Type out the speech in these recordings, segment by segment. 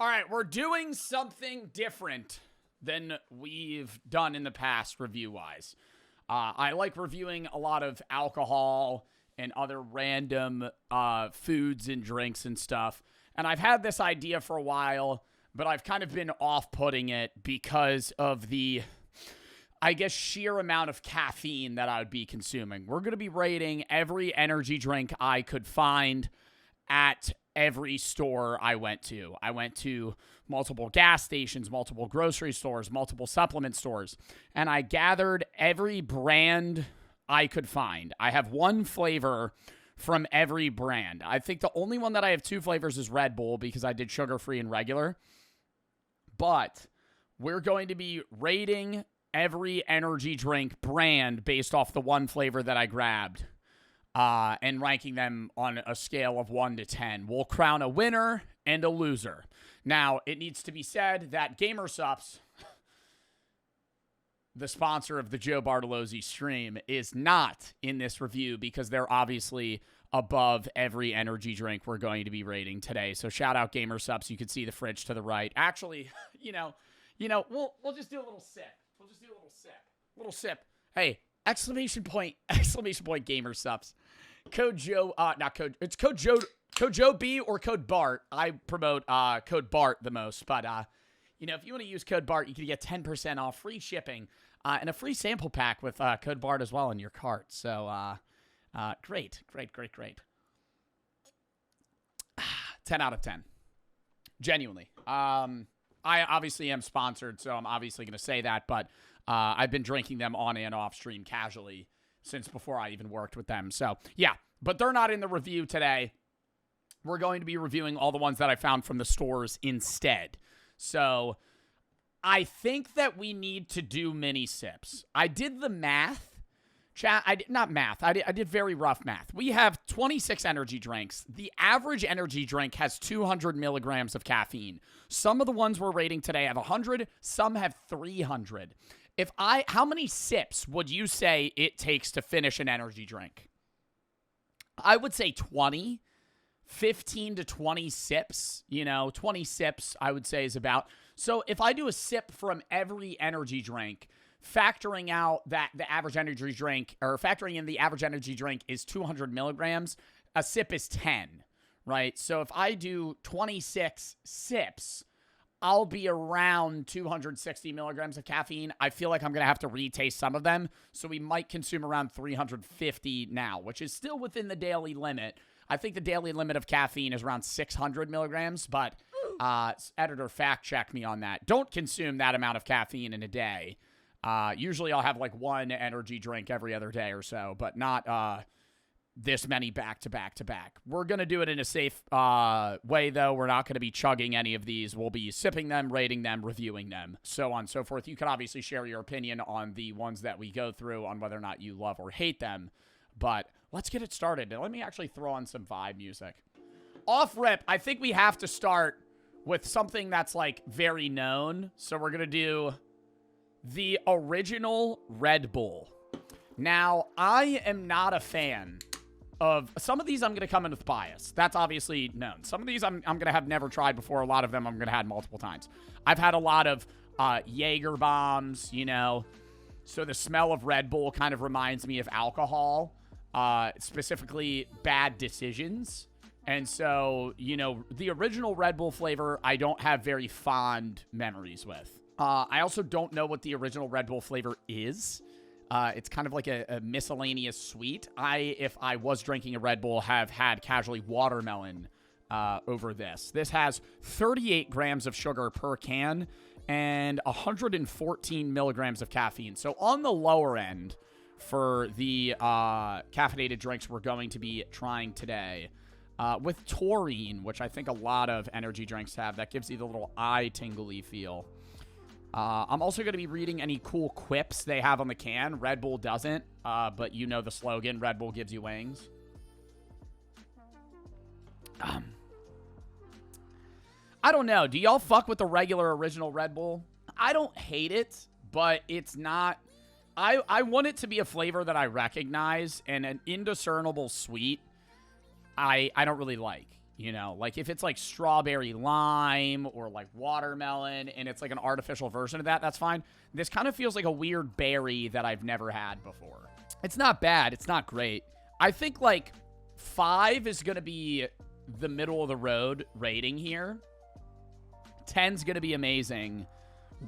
All right, we're doing something different than we've done in the past review-wise. I like reviewing a lot of alcohol and other random foods and drinks and stuff. And I've had this idea for a while, but I've kind of been off-putting it because of the, I guess, sheer amount of caffeine that I would be consuming. We're going to be rating every energy drink I could find at every store I went to. I went to multiple gas stations, multiple grocery stores, multiple supplement stores, and I gathered every brand I could find. I have one flavor from every brand. I think the only one that I have two flavors is Red Bull because I did sugar-free and regular. But we're going to be rating every energy drink brand based off the one flavor that I grabbed. And ranking them on a scale of 1 to 10. We'll crown a winner and a loser. Now, it needs to be said that GamerSupps, the sponsor of the Joe Bartolozzi stream, is not in this review because they're obviously above every energy drink we're going to be rating today. So shout out GamerSupps. You can see the fridge to the right. Actually, we'll just do a little sip. Little sip. Hey, exclamation point GamerSupps. Code Joe, it's code Joe B or code Bart. I promote code Bart the most, but if you want to use code Bart, you can get 10% off, free shipping, and a free sample pack with code Bart as well in your cart. So great. 10 out of 10. Genuinely. I obviously am sponsored, so I'm obviously going to say that, but I've been drinking them on and off stream casually since before I even worked with them. So, yeah, but they're not in the review today. We're going to be reviewing all the ones that I found from the stores instead. So, I think that we need to do mini sips. I did the math. I did very rough math. We have 26 energy drinks. The average energy drink has 200 milligrams of caffeine. Some of the ones we're rating today have 100. Some have 300. How many sips would you say it takes to finish an energy drink? I would say 20, 15 to 20 sips. 20 sips I would say is about. So if I do a sip from every energy drink, factoring out that the average energy drink, or factoring in the average energy drink is 200 milligrams, a sip is 10, right? So if I do 26 sips, I'll be around 260 milligrams of caffeine. I feel like I'm going to have to retaste some of them, so we might consume around 350 now, which is still within the daily limit. I think the daily limit of caffeine is around 600 milligrams, but editor fact check me on that. Don't consume that amount of caffeine in a day. Usually I'll have like one energy drink every other day or so, but not this many back to back to back. We're going to do it in a safe way, though. We're not going to be chugging any of these. We'll be sipping them, rating them, reviewing them, so on and so forth. You can obviously share your opinion on the ones that we go through on whether or not you love or hate them, but let's get it started. Now, let me actually throw on some vibe music. Off rip, I think we have to start with something that's like very known, so we're going to do the original Red Bull. Now, I am not a fan of some of these. I'm going to come in with bias. That's obviously known. Some of these I'm going to have never tried before. A lot of them I'm going to have multiple times. I've had a lot of Jaeger bombs, so the smell of Red Bull kind of reminds me of alcohol, specifically bad decisions. And so, the original Red Bull flavor, I don't have very fond memories with. I also don't know what the original Red Bull flavor is. It's kind of like a miscellaneous sweet. If I was drinking a Red Bull, have had casually watermelon over this. This has 38 grams of sugar per can and 114 milligrams of caffeine. So on the lower end for the caffeinated drinks we're going to be trying today. With taurine, which I think a lot of energy drinks have, that gives you the little eye tingly feel. I'm also going to be reading any cool quips they have on the can. Red Bull doesn't, but you know the slogan, Red Bull gives you wings. I don't know. Do y'all fuck with the regular original Red Bull? I don't hate it, but it's not... I want it to be a flavor that I recognize, and an indiscernible sweet I don't really like. You know, like if it's like strawberry lime or like watermelon and it's like an artificial version of that, that's fine. This kind of feels like a weird berry that I've never had before. It's not bad. It's not great. I think like 5 is going to be the middle of the road rating here. 10's going to be amazing.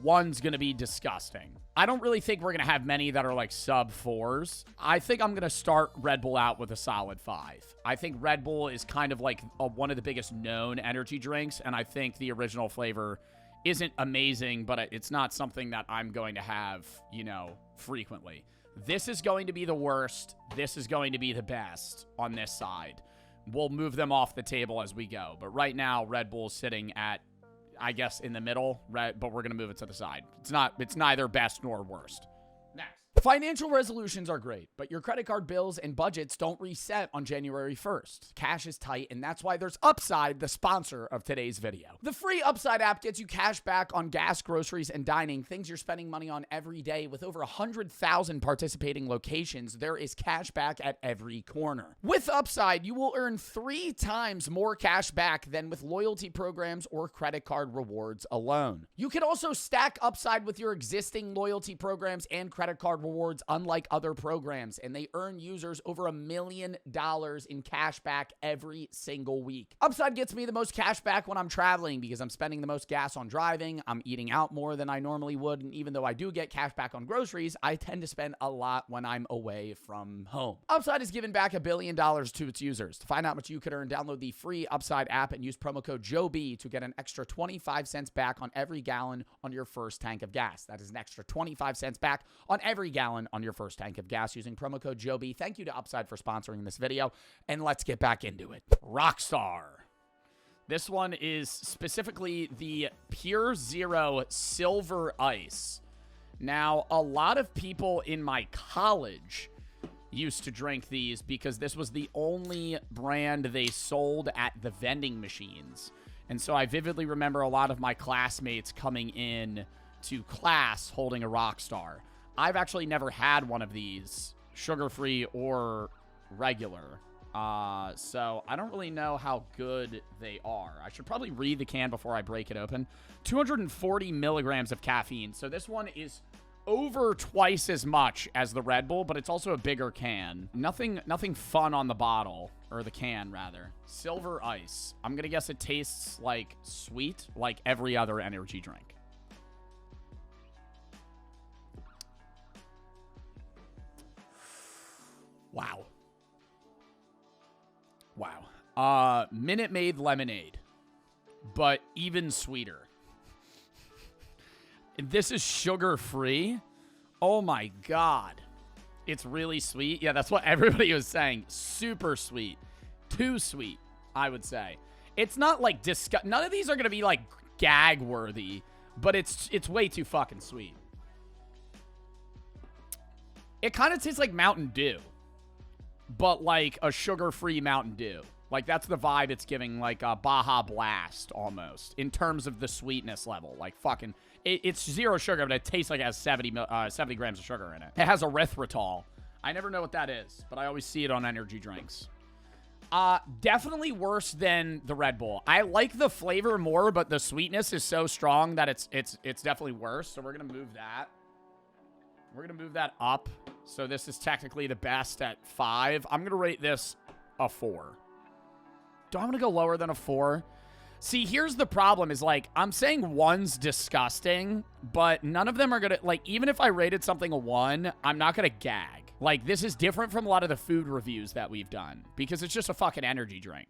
1's going to be disgusting. I don't really think we're going to have many that are like sub 4s. I think I'm going to start Red Bull out with a solid 5. I think Red Bull is kind of like one of the biggest known energy drinks, and I think the original flavor isn't amazing, but it's not something that I'm going to have, you know, frequently. This is going to be the worst. This is going to be the best on this side. We'll move them off the table as we go. But right now, Red Bull is sitting at, I guess, in the middle, but we're going to move it to the side. It's neither best nor worst. Next. Financial resolutions are great, but your credit card bills and budgets don't reset on January 1st. Cash is tight, and that's why there's Upside, the sponsor of today's video. The free Upside app gets you cash back on gas, groceries, and dining, things you're spending money on every day. With over 100,000 participating locations, there is cash back at every corner. With Upside, you will earn 3 times more cash back than with loyalty programs or credit card rewards alone. You can also stack Upside with your existing loyalty programs and credit card rewards, unlike other programs, and they earn users over $1 million in cash back every single week. Upside gets me the most cash back when I'm traveling because I'm spending the most gas on driving. I'm eating out more than I normally would, and even though I do get cash back on groceries, I tend to spend a lot when I'm away from home. Upside has given back $1 billion to its users. To find out what you could earn, download the free Upside app and use promo code JOEB to get an extra 25 cents back on every gallon on your first tank of gas. That is an extra 25 cents back on every gallon on your first tank of gas using promo code JOEB. Thank you to Upside for sponsoring this video, and let's get back into it. Rockstar. This one is specifically the Pure Zero Silver Ice. Now, a lot of people in my college used to drink these because this was the only brand they sold at the vending machines. And so I vividly remember a lot of my classmates coming in to class holding a Rockstar. I've actually never had one of these, sugar-free or regular. So I don't really know how good they are. I should probably read the can before I break it open. 240 milligrams of caffeine. So this one is over twice as much as the Red Bull, but it's also a bigger can. Nothing fun on the bottle, or the can, rather. Silver Ice. I'm gonna guess it tastes like sweet, like every other energy drink. Wow. Wow. Minute Maid lemonade, but even sweeter. This is sugar-free. Oh my God. It's really sweet. Yeah, that's what everybody was saying. Super sweet. Too sweet, I would say. It's not like none of these are going to be like gag-worthy, but it's way too fucking sweet. It kind of tastes like Mountain Dew, but like a sugar-free Mountain Dew. Like, that's the vibe it's giving, like a Baja Blast almost, in terms of the sweetness level. Like, fucking, it's zero sugar, but it tastes like it has 70 grams of sugar in it. It has erythritol. I never know what that is, but I always see it on energy drinks. Definitely worse than the Red Bull. I like the flavor more, but the sweetness is so strong that it's definitely worse. So we're going to move that. We're going to move that up. So this is technically the best at 5. I'm going to rate this a 4. Do I want to go lower than a 4? See, here's the problem is, like, I'm saying 1's disgusting, but none of them are going to, like, even if I rated something a 1, I'm not going to gag. Like, this is different from a lot of the food reviews that we've done because it's just a fucking energy drink.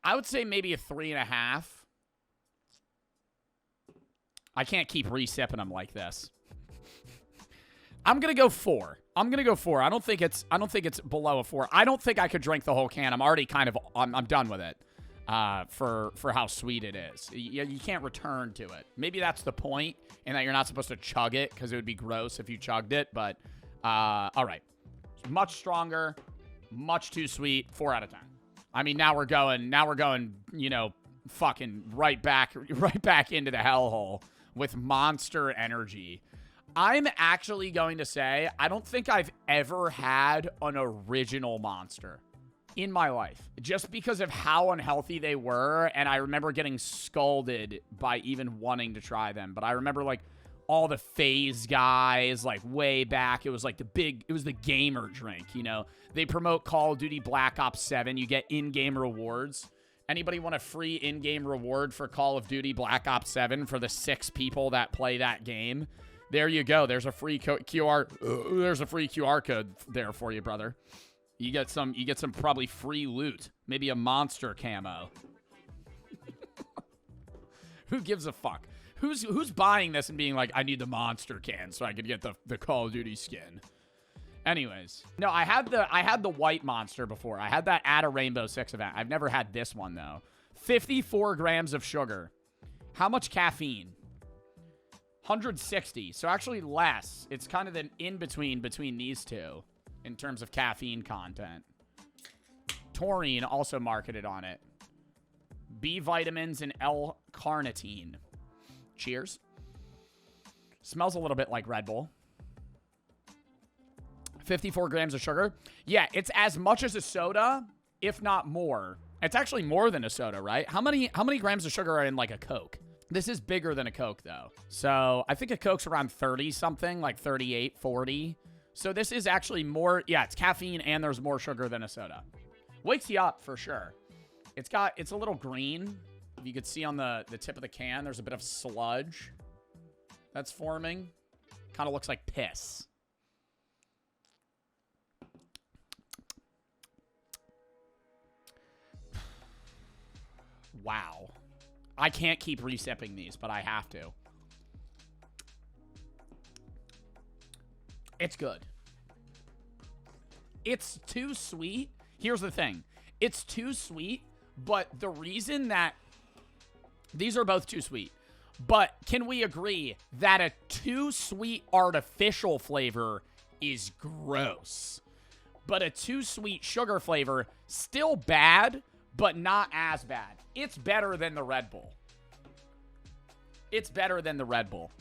I would say maybe a 3.5. I can't keep re-sipping them like this. I'm going to go 4. I'm going to go 4. I don't think it's below a 4. I don't think I could drink the whole can. I'm already I'm done with it for how sweet it is. You can't return to it. Maybe that's the point, and that you're not supposed to chug it because it would be gross if you chugged it. But all right. Much stronger, much too sweet. 4 out of 10. I mean, now we're going, you know, fucking right back into the hellhole with Monster Energy. I'm actually going to say I don't think I've ever had an original Monster. in my life, just because of how unhealthy they were. And I remember getting scolded by even wanting to try them. But I remember, like, all the phase guys, like, way back. It was like it was the gamer drink, you know? They promote Call of Duty Black Ops 7. You get in-game rewards. Anybody want a free in-game reward for Call of Duty Black Ops 7 for the 6 people that play that game? There you go. There's a free there's a free QR code there for you, brother. You get some probably free loot. Maybe a monster camo. Who gives a fuck? Who's buying this and being like, I need the monster can so I could get the Call of Duty skin? Anyways, no, I had the white monster before. I had that at a Rainbow Six event. I've never had this one though. 54 grams of sugar. How much caffeine? 160. So actually less. It's kind of an in-between between these two in terms of caffeine content. Taurine also marketed on it. B vitamins and L-carnitine. Cheers. Smells a little bit like Red Bull. 54 grams of sugar. Yeah, it's as much as a soda, if not more. It's actually more than a soda, right? How many grams of sugar are in like a Coke? This is bigger than a Coke though. So I think a Coke's around 30 something, like 38, 40. So this is actually more, yeah, it's caffeine and there's more sugar than a soda. Wakes you up for sure. It's a little green. You could see on the tip of the can, there's a bit of sludge that's forming. Kind of looks like piss. Wow. I can't keep resipping these, but I have to. It's good. It's too sweet. Here's the thing. It's too sweet, but the reason that these are both too sweet, but can we agree that a too sweet artificial flavor is gross? But a too sweet sugar flavor, still bad, but not as bad. It's better than the Red Bull. It's better than the Red Bull.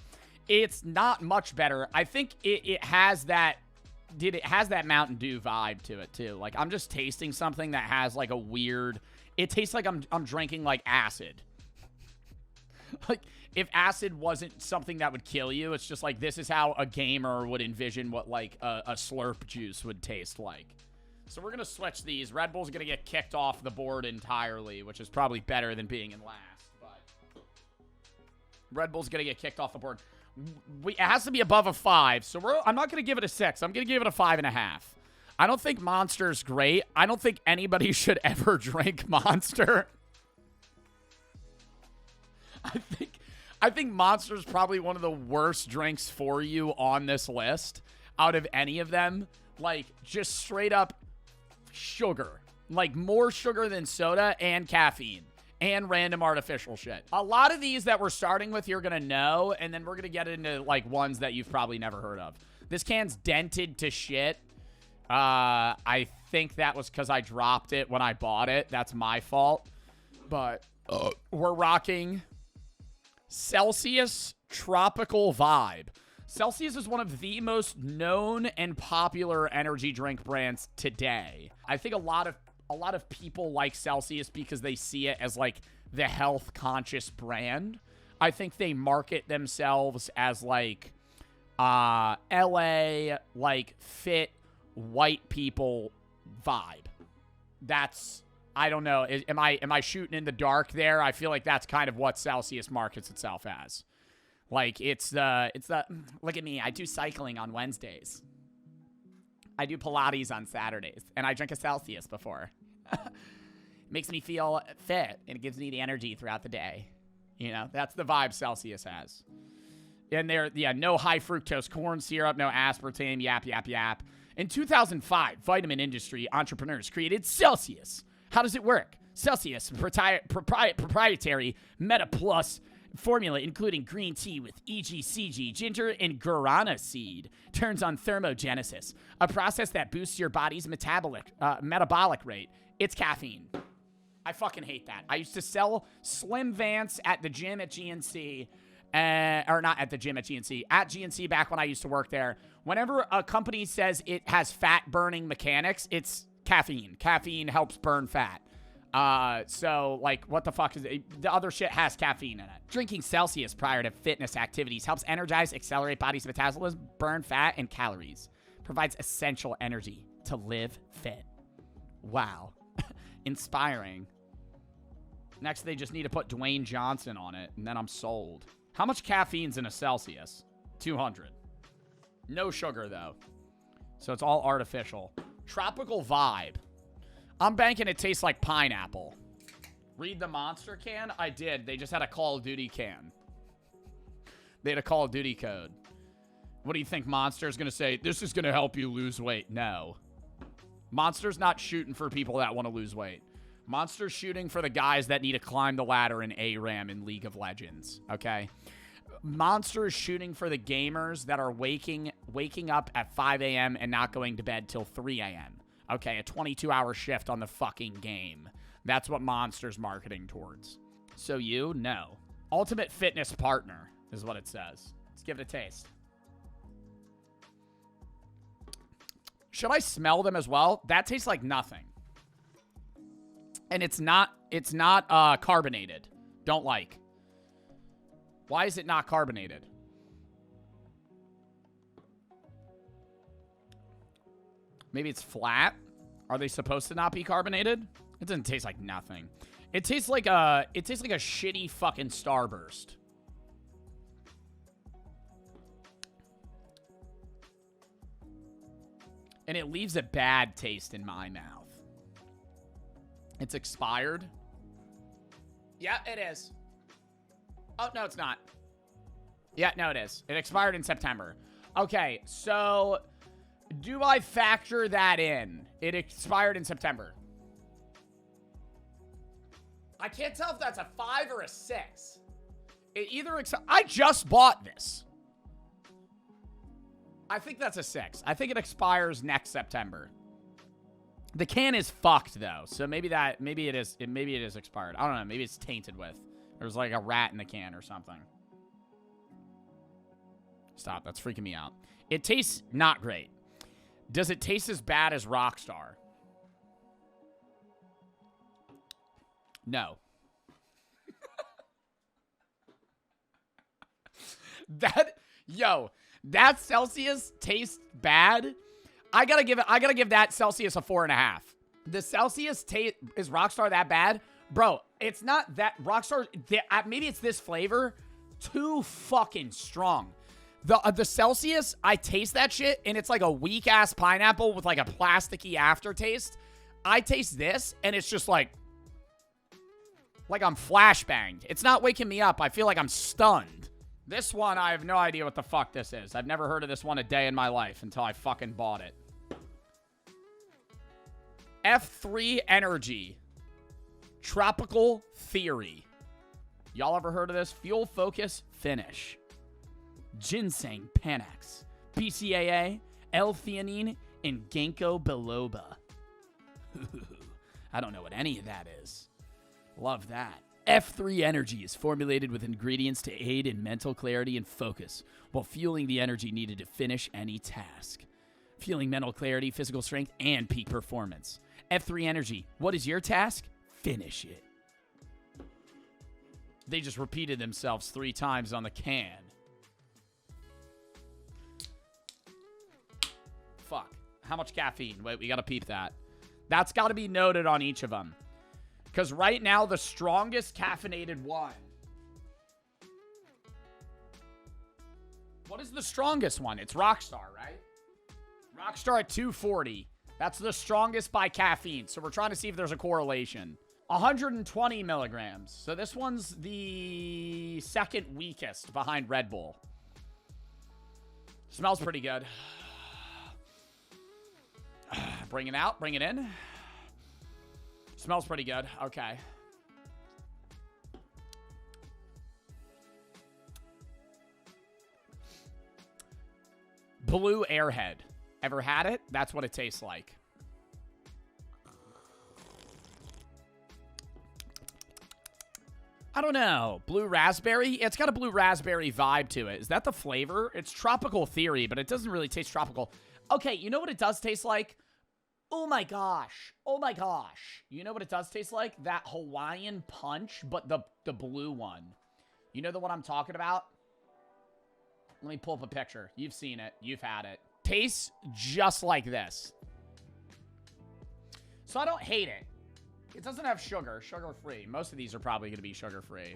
It's not much better. I think it has that, it has that Mountain Dew vibe to it too. Like, I'm just tasting something that has like a weird, it tastes like I'm drinking like acid. Like, if acid wasn't something that would kill you, it's just like, this is how a gamer would envision what like a slurp juice would taste like. So we're going to switch these. Red Bull's going to get kicked off the board entirely, which is probably better than being in last. But Red Bull's going to get kicked off the board. It has to be above a 5, so I'm not going to give it a 6. I'm going to give it a 5.5. I don't think Monster's great. I don't think anybody should ever drink Monster. I think Monster's probably one of the worst drinks for you on this list out of any of them. Like, just straight up sugar. Like, more sugar than soda and caffeine and random artificial shit. A lot of these that we're starting with you're going to know, and then we're going to get into, like, ones that you've probably never heard of. This can's dented to shit. I think that was because I dropped it when I bought it. That's my fault. But we're rocking Celsius Tropical Vibe. Celsius is one of the most known and popular energy drink brands today. I think a lot of people like Celsius because they see it as like the health conscious brand. I think they market themselves as like LA like fit white people vibe. That's, I don't know. Am I shooting in the dark there? I feel like that's kind of what Celsius markets itself as. Like, it's the, look at me, I do cycling on Wednesdays. I do Pilates on Saturdays. And I drink a Celsius before. Makes me feel fit, and it gives me the energy throughout the day. You know, that's the vibe Celsius has. And there, yeah, no high fructose corn syrup, no aspartame, yap, yap, yap. In 2005, vitamin industry entrepreneurs created Celsius. How does it work? Celsius, proprietary Meta Plus formula including green tea with EGCG, ginger, and guarana seed, turns on thermogenesis, a process that boosts your body's metabolic rate. It's caffeine. I fucking hate that. I used to sell Slim Vance at the gym at GNC, or not at the gym at GNC, at GNC back when I used to work there. Whenever a company says it has fat-burning mechanics, it's Caffeine. Caffeine helps burn fat. So, like, what the fuck is it? The other shit has caffeine in it. Drinking Celsius prior to fitness activities helps energize, accelerate body's metabolism, burn fat and calories. Provides essential energy to live fit. Wow. Inspiring. Next, they just need to put Dwayne Johnson on it, and then I'm sold. How much caffeine's in a Celsius? 200. No sugar, though. So it's all artificial. Tropical vibe. I'm banking it tastes like pineapple. Read the Monster can? I did. They just had a Call of Duty can. They had a Call of Duty code. What do you think Monster's going to say? This is going to help you lose weight. No. Monster's not shooting for people that want to lose weight. Monster's shooting for the guys that need to climb the ladder in ARAM in League of Legends. Okay? Monster is shooting for the gamers that are waking up at 5 a.m. and not going to bed till 3 a.m. Okay, a 22-hour shift on the fucking game. That's what Monster's marketing towards. So you? No. Ultimate Fitness Partner is what it says. Let's give it a taste. Should I smell them as well? That tastes like nothing. And it's not carbonated. Don't like. Why is it not carbonated? Maybe it's flat. Are they supposed to not be carbonated? It doesn't taste like nothing. It tastes like a shitty fucking Starburst. And it leaves a bad taste in my mouth. It's expired. Yeah, it is. Oh, no, it's not. Yeah, no, it is. It expired in September. Okay, so do I factor that in? It expired in September. I can't tell if that's a 5 or a 6. It either I just bought this. I think that's a 6. I think it expires next September. The can is fucked though, so maybe it is expired. I don't know. Maybe it's tainted with. There's like a rat in the can or something. Stop. That's freaking me out. It tastes not great. Does it taste as bad as Rockstar? No. That Celsius tastes bad. I gotta give that Celsius a 4.5. The Celsius taste is Rockstar that bad? Bro, it's not that Rockstar. Maybe it's this flavor. Too fucking strong. The Celsius, I taste that shit, and it's like a weak-ass pineapple with like a plasticky aftertaste. I taste this, and it's just like I'm flashbanged. It's not waking me up. I feel like I'm stunned. This one, I have no idea what the fuck this is. I've never heard of this one a day in my life until I fucking bought it. F3 Energy. Tropical Theory. Y'all ever heard of this? Fuel Focus Finish. Ginseng Panax. BCAA, L-theanine, and ginkgo biloba. I don't know what any of that is. Love that. F3 Energy is formulated with ingredients to aid in mental clarity and focus while fueling the energy needed to finish any task. Fueling mental clarity, physical strength, and peak performance. F3 Energy. What is your task? Finish it. They just repeated themselves 3 times on the can. Fuck. How much caffeine? Wait, we gotta peep that. That's gotta be noted on each of them. Because right now, the strongest caffeinated one. What is the strongest one? It's Rockstar, right? Rockstar at 240. That's the strongest by caffeine. So we're trying to see if there's a correlation. 120 milligrams. So this one's the second weakest behind Red Bull. Smells pretty good. Bring it out. Bring it in. Smells pretty good. Okay. Blue Airhead. Ever had it? That's what it tastes like. I don't know. Blue raspberry? It's got a blue raspberry vibe to it. Is that the flavor? It's Tropical Theory, but it doesn't really taste tropical. Okay, you know what it does taste like? Oh my gosh. Oh my gosh. You know what it does taste like? That Hawaiian Punch, but the blue one. You know the one I'm talking about? Let me pull up a picture. You've seen it. You've had it. Tastes just like this. So I don't hate it. It doesn't have sugar. Sugar-free. Most of these are probably going to be sugar-free.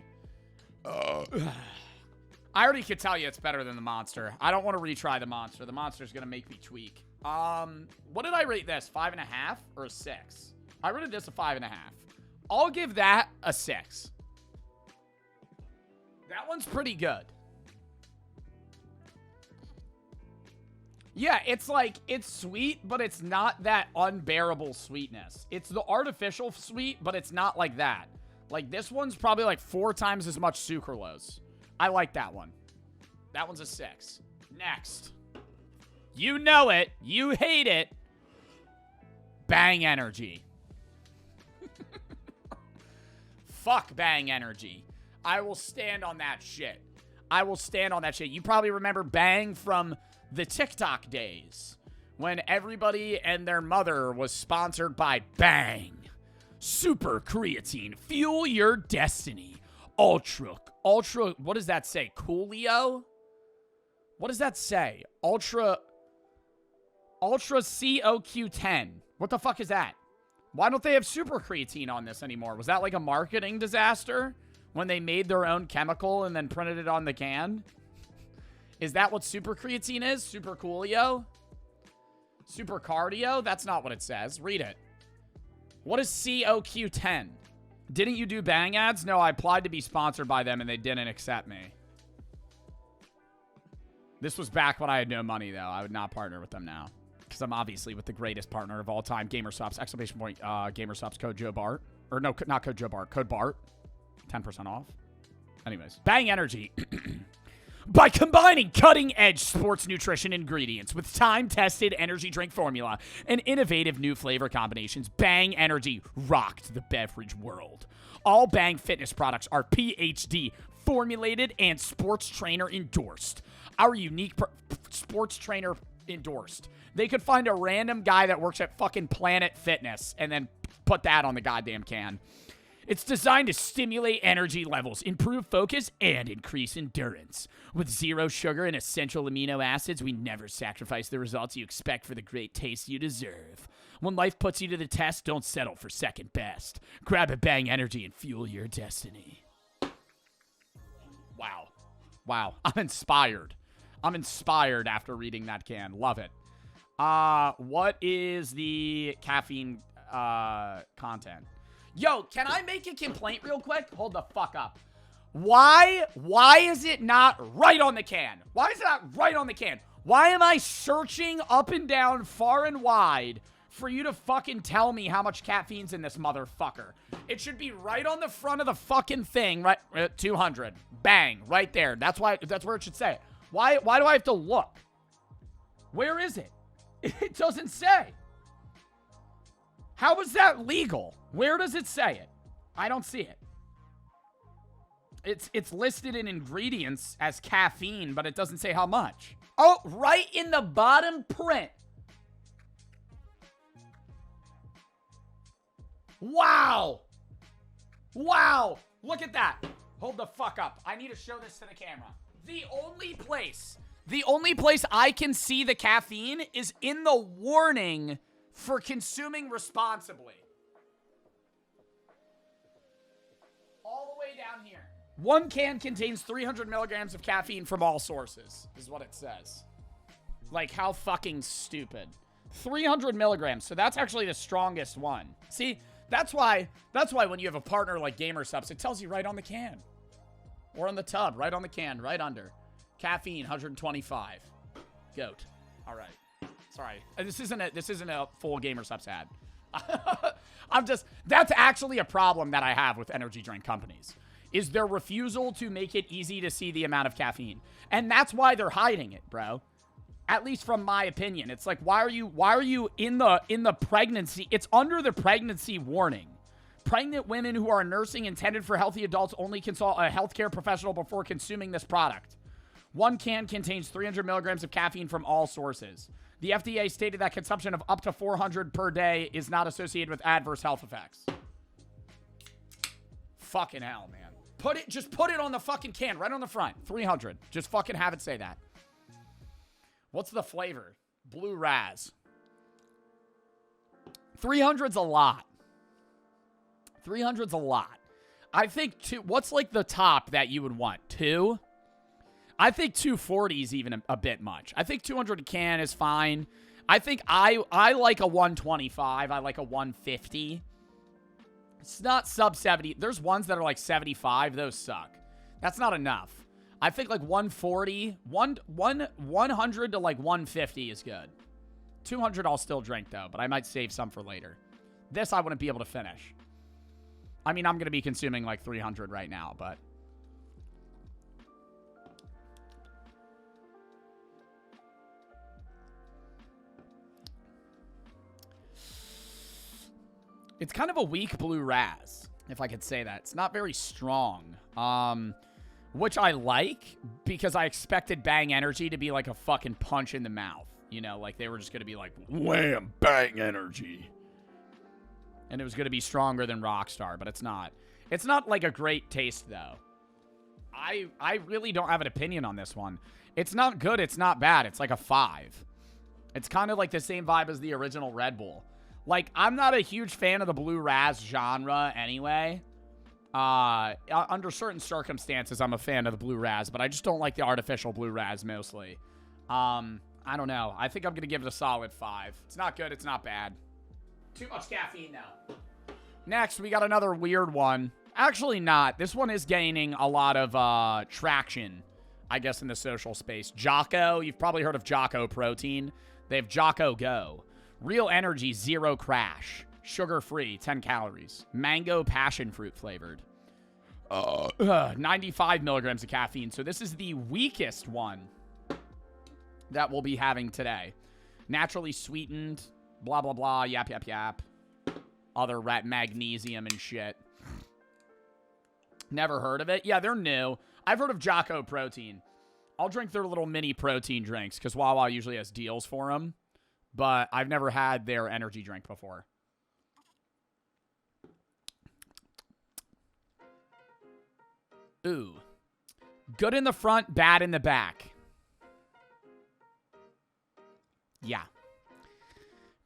I already could tell you it's better than the Monster. I don't want to retry the Monster. The Monster's going to make me tweak. What did I rate this? 5.5 or a 6? I rated this a 5.5. I'll give that a 6. That one's pretty good. Yeah, it's like, it's sweet, but it's not that unbearable sweetness. It's the artificial sweet, but it's not like that. Like, this one's probably like 4 times as much sucralose. I like that one. That one's a 6. Next. You know it. You hate it. Bang Energy. Fuck Bang Energy. I will stand on that shit. I will stand on that shit. You probably remember Bang from the TikTok days when everybody and their mother was sponsored by Bang. Super creatine. Fuel your destiny. Ultra, what does that say? Coolio? What does that say? Ultra COQ10. What the fuck is that? Why don't they have super creatine on this anymore? Was that like a marketing disaster when they made their own chemical and then printed it on the can? Is that what super creatine is? Super coolio? Super cardio? That's not what it says. Read it. What is COQ10? Didn't you do Bang ads? No, I applied to be sponsored by them and they didn't accept me. This was back when I had no money, though. I would not partner with them now. Because I'm obviously with the greatest partner of all time, GamerSupps, exclamation point, GamerSupps, code Joe Bart. Or no, not code Joe Bart, code Bart. 10% off. Anyways. Bang Energy. By combining cutting-edge sports nutrition ingredients with time-tested energy drink formula and innovative new flavor combinations, Bang Energy rocked the beverage world. All Bang fitness products are PhD formulated and sports trainer endorsed. Our unique sports trainer endorsed. They could find a random guy that works at fucking Planet Fitness and then put that on the goddamn can. It's designed to stimulate energy levels, improve focus, and increase endurance. With zero sugar and essential amino acids, we never sacrifice the results you expect for the great taste you deserve. When life puts you to the test, don't settle for second best. Grab a Bang Energy and fuel your destiny. Wow. Wow. I'm inspired. I'm inspired after reading that can. Love it. What is the caffeine content? Yo, can I make a complaint real quick? Hold the fuck up. Why is it not right on the can? Why is it not right on the can? Why am I searching up and down, far and wide, for you to fucking tell me how much caffeine's in this motherfucker? It should be right on the front of the fucking thing, right? 200. Bang, right there. That's where it should say it. Why do I have to look? Where is it? It doesn't say. How is that legal? Where does it say it? I don't see it. It's listed in ingredients as caffeine, but it doesn't say how much. Oh, right in the bottom print. Wow. Wow. Look at that. Hold the fuck up. I need to show this to the camera. The only place I can see the caffeine is in the warning for consuming responsibly. All the way down here. One can contains 300 milligrams of caffeine from all sources, is what it says. Like, how fucking stupid. 300 milligrams, so that's actually the strongest one. See, that's why when you have a partner like GamerSupps, it tells you right on the can. Or on the tub, right on the can, right under. Caffeine, 125. Goat. All right. Sorry. This isn't a full GamerSupps ad. That's actually a problem that I have with energy drink companies, is their refusal to make it easy to see the amount of caffeine. And that's why they're hiding it, bro. At least from my opinion. It's like, why are you in the pregnancy? It's under the pregnancy warning. Pregnant women who are nursing intended for healthy adults only consult a healthcare professional before consuming this product. One can contains 300 milligrams of caffeine from all sources. The FDA stated that consumption of up to 400 per day is not associated with adverse health effects. Fucking hell, man. Just put it on the fucking can, right on the front. 300. Just fucking have it say that. What's the flavor? Blue Raz. 300's a lot. 300's a lot. I think two. What's like the top that you would want? 2? I think 240 is even a bit much. I think 200 a can is fine. I think I like a 125. I like a 150. It's not sub 70. There's ones that are like 75. Those suck. That's not enough. I think like 140, 100 to like 150 is good. 200 I'll still drink though, but I might save some for later. This I wouldn't be able to finish. I mean, I'm going to be consuming like 300 right now, but... It's kind of a weak Blue Raz, if I could say that. It's not very strong, which I like because I expected Bang Energy to be like a fucking punch in the mouth. You know, like they were just going to be like, wham, Bang Energy. And it was going to be stronger than Rockstar, but it's not. It's not like a great taste, though. I really don't have an opinion on this one. It's not good. It's not bad. It's like a 5. It's kind of like the same vibe as the original Red Bull. Like, I'm not a huge fan of the Blue Raz genre anyway. Under certain circumstances, I'm a fan of the Blue Raz, but I just don't like the artificial Blue Raz mostly. I don't know. I think I'm going to give it a solid 5. It's not good. It's not bad. Too much caffeine now. Next, we got another weird one. Actually not. This one is gaining a lot of traction, I guess, in the social space. Jocko. You've probably heard of Jocko protein. They have Jocko Go. Real energy, 0 crash. Sugar-free, 10 calories. Mango passion fruit flavored. 95 milligrams of caffeine. So this is the weakest one that we'll be having today. Naturally sweetened, blah, blah, blah, yap, yap, yap. Other rat magnesium and shit. Never heard of it. Yeah, they're new. I've heard of Jocko protein. I'll drink their little mini protein drinks because Wawa usually has deals for them. But I've never had their energy drink before. Ooh. Good in the front, bad in the back. Yeah.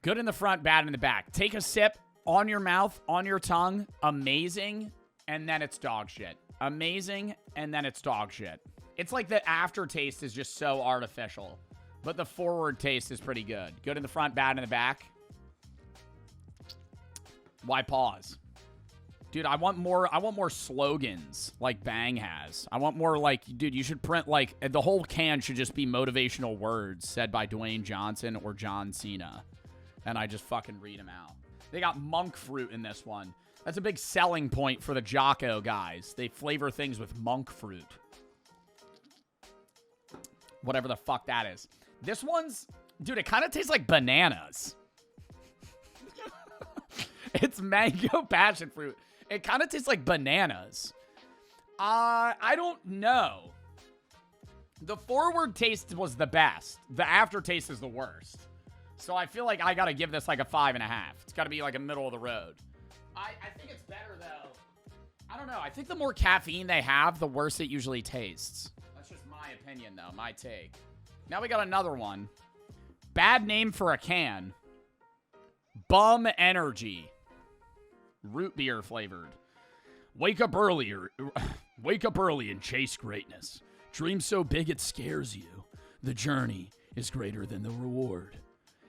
Good in the front, bad in the back. Take a sip on your mouth, on your tongue. Amazing. And then it's dog shit. Amazing. And then it's dog shit. It's like the aftertaste is just so artificial. But the forward taste is pretty good. Good in the front, bad in the back. Why pause? Dude, I want more slogans like Bang has. I want more like, dude, you should print like, the whole can should just be motivational words said by Dwayne Johnson or John Cena. And I just fucking read them out. They got monk fruit in this one. That's a big selling point for the Jocko guys. They flavor things with monk fruit. Whatever the fuck that is. This one's, dude, it kind of tastes like bananas. It's mango passion fruit. It kind of tastes like bananas. I don't know. The forward taste was the best. The aftertaste is the worst. So I feel like I got to give this like a 5.5. It's got to be like a middle of the road. I think it's better, though. I don't know. I think the more caffeine they have, the worse it usually tastes. That's just my opinion, though. My take. Now we got another one. Bad name for a can. Bum Energy. Root beer flavored. Wake up early and chase greatness. Dream so big it scares you. The journey is greater than the reward.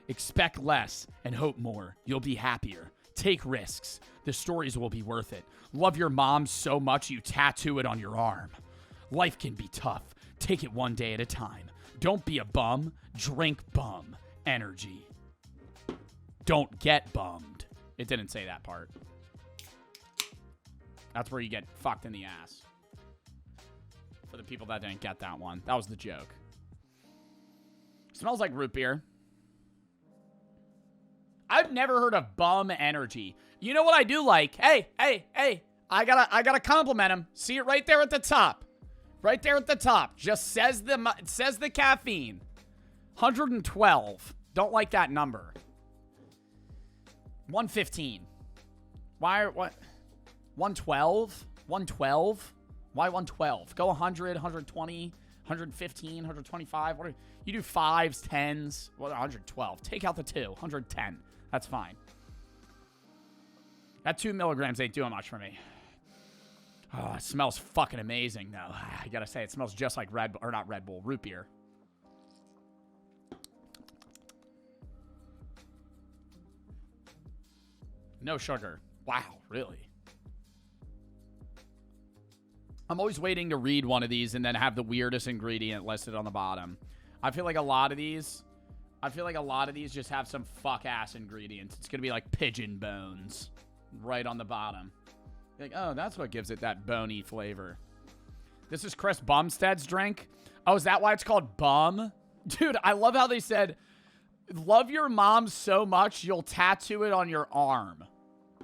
Expect less and hope more. You'll be happier. Take risks. The stories will be worth it. Love your mom so much you tattoo it on your arm. Life can be tough. Take it one day at a time. Don't be a bum. Drink Bum Energy. Don't get bummed. It didn't say that part. That's where you get fucked in the ass. For the people that didn't get that one. That was the joke. Smells like root beer. I've never heard of Bum Energy. You know what I do like? Hey. I gotta compliment him. See it right there at the top. Right there at the top. Just says the caffeine. 112. Don't like that number. 115. Why? What? 112? 112? Why 112? Go 100, 120, 115, 125. What are, you do 5s, 10s. Well, 112. Take out the 2. 110. That's fine. That 2 milligrams ain't doing much for me. Oh, it smells fucking amazing, though. I gotta say, it smells just like Red Bull, or not Red Bull, root beer. No sugar. Wow, really? I'm always waiting to read one of these and then have the weirdest ingredient listed on the bottom. I feel like a lot of these just have some fuck-ass ingredients. It's gonna be like pigeon bones right on the bottom. Like, oh, that's what gives it that bony flavor. This is Chris Bumstead's drink. Oh, is that why it's called Bum? Dude, I love how they said, love your mom so much you'll tattoo it on your arm.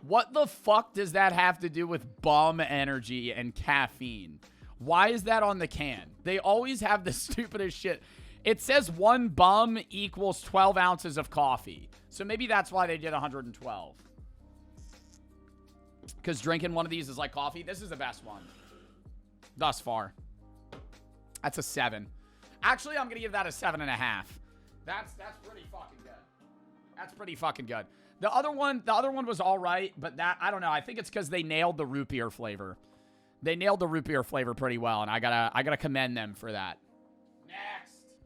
What the fuck does that have to do with bum energy and caffeine? Why is that on the can? They always have the stupidest shit. It says 1 bum equals 12 ounces of coffee. So maybe that's why they did 112. Because drinking one of these is like coffee. This is the best one thus far. That's a 7. Actually, I'm going to give that a 7.5. That's pretty fucking good. That's pretty fucking good. The other one was all right, but that, I don't know. I think it's because they nailed the root beer flavor. They nailed the root beer flavor pretty well, and I gotta commend them for that.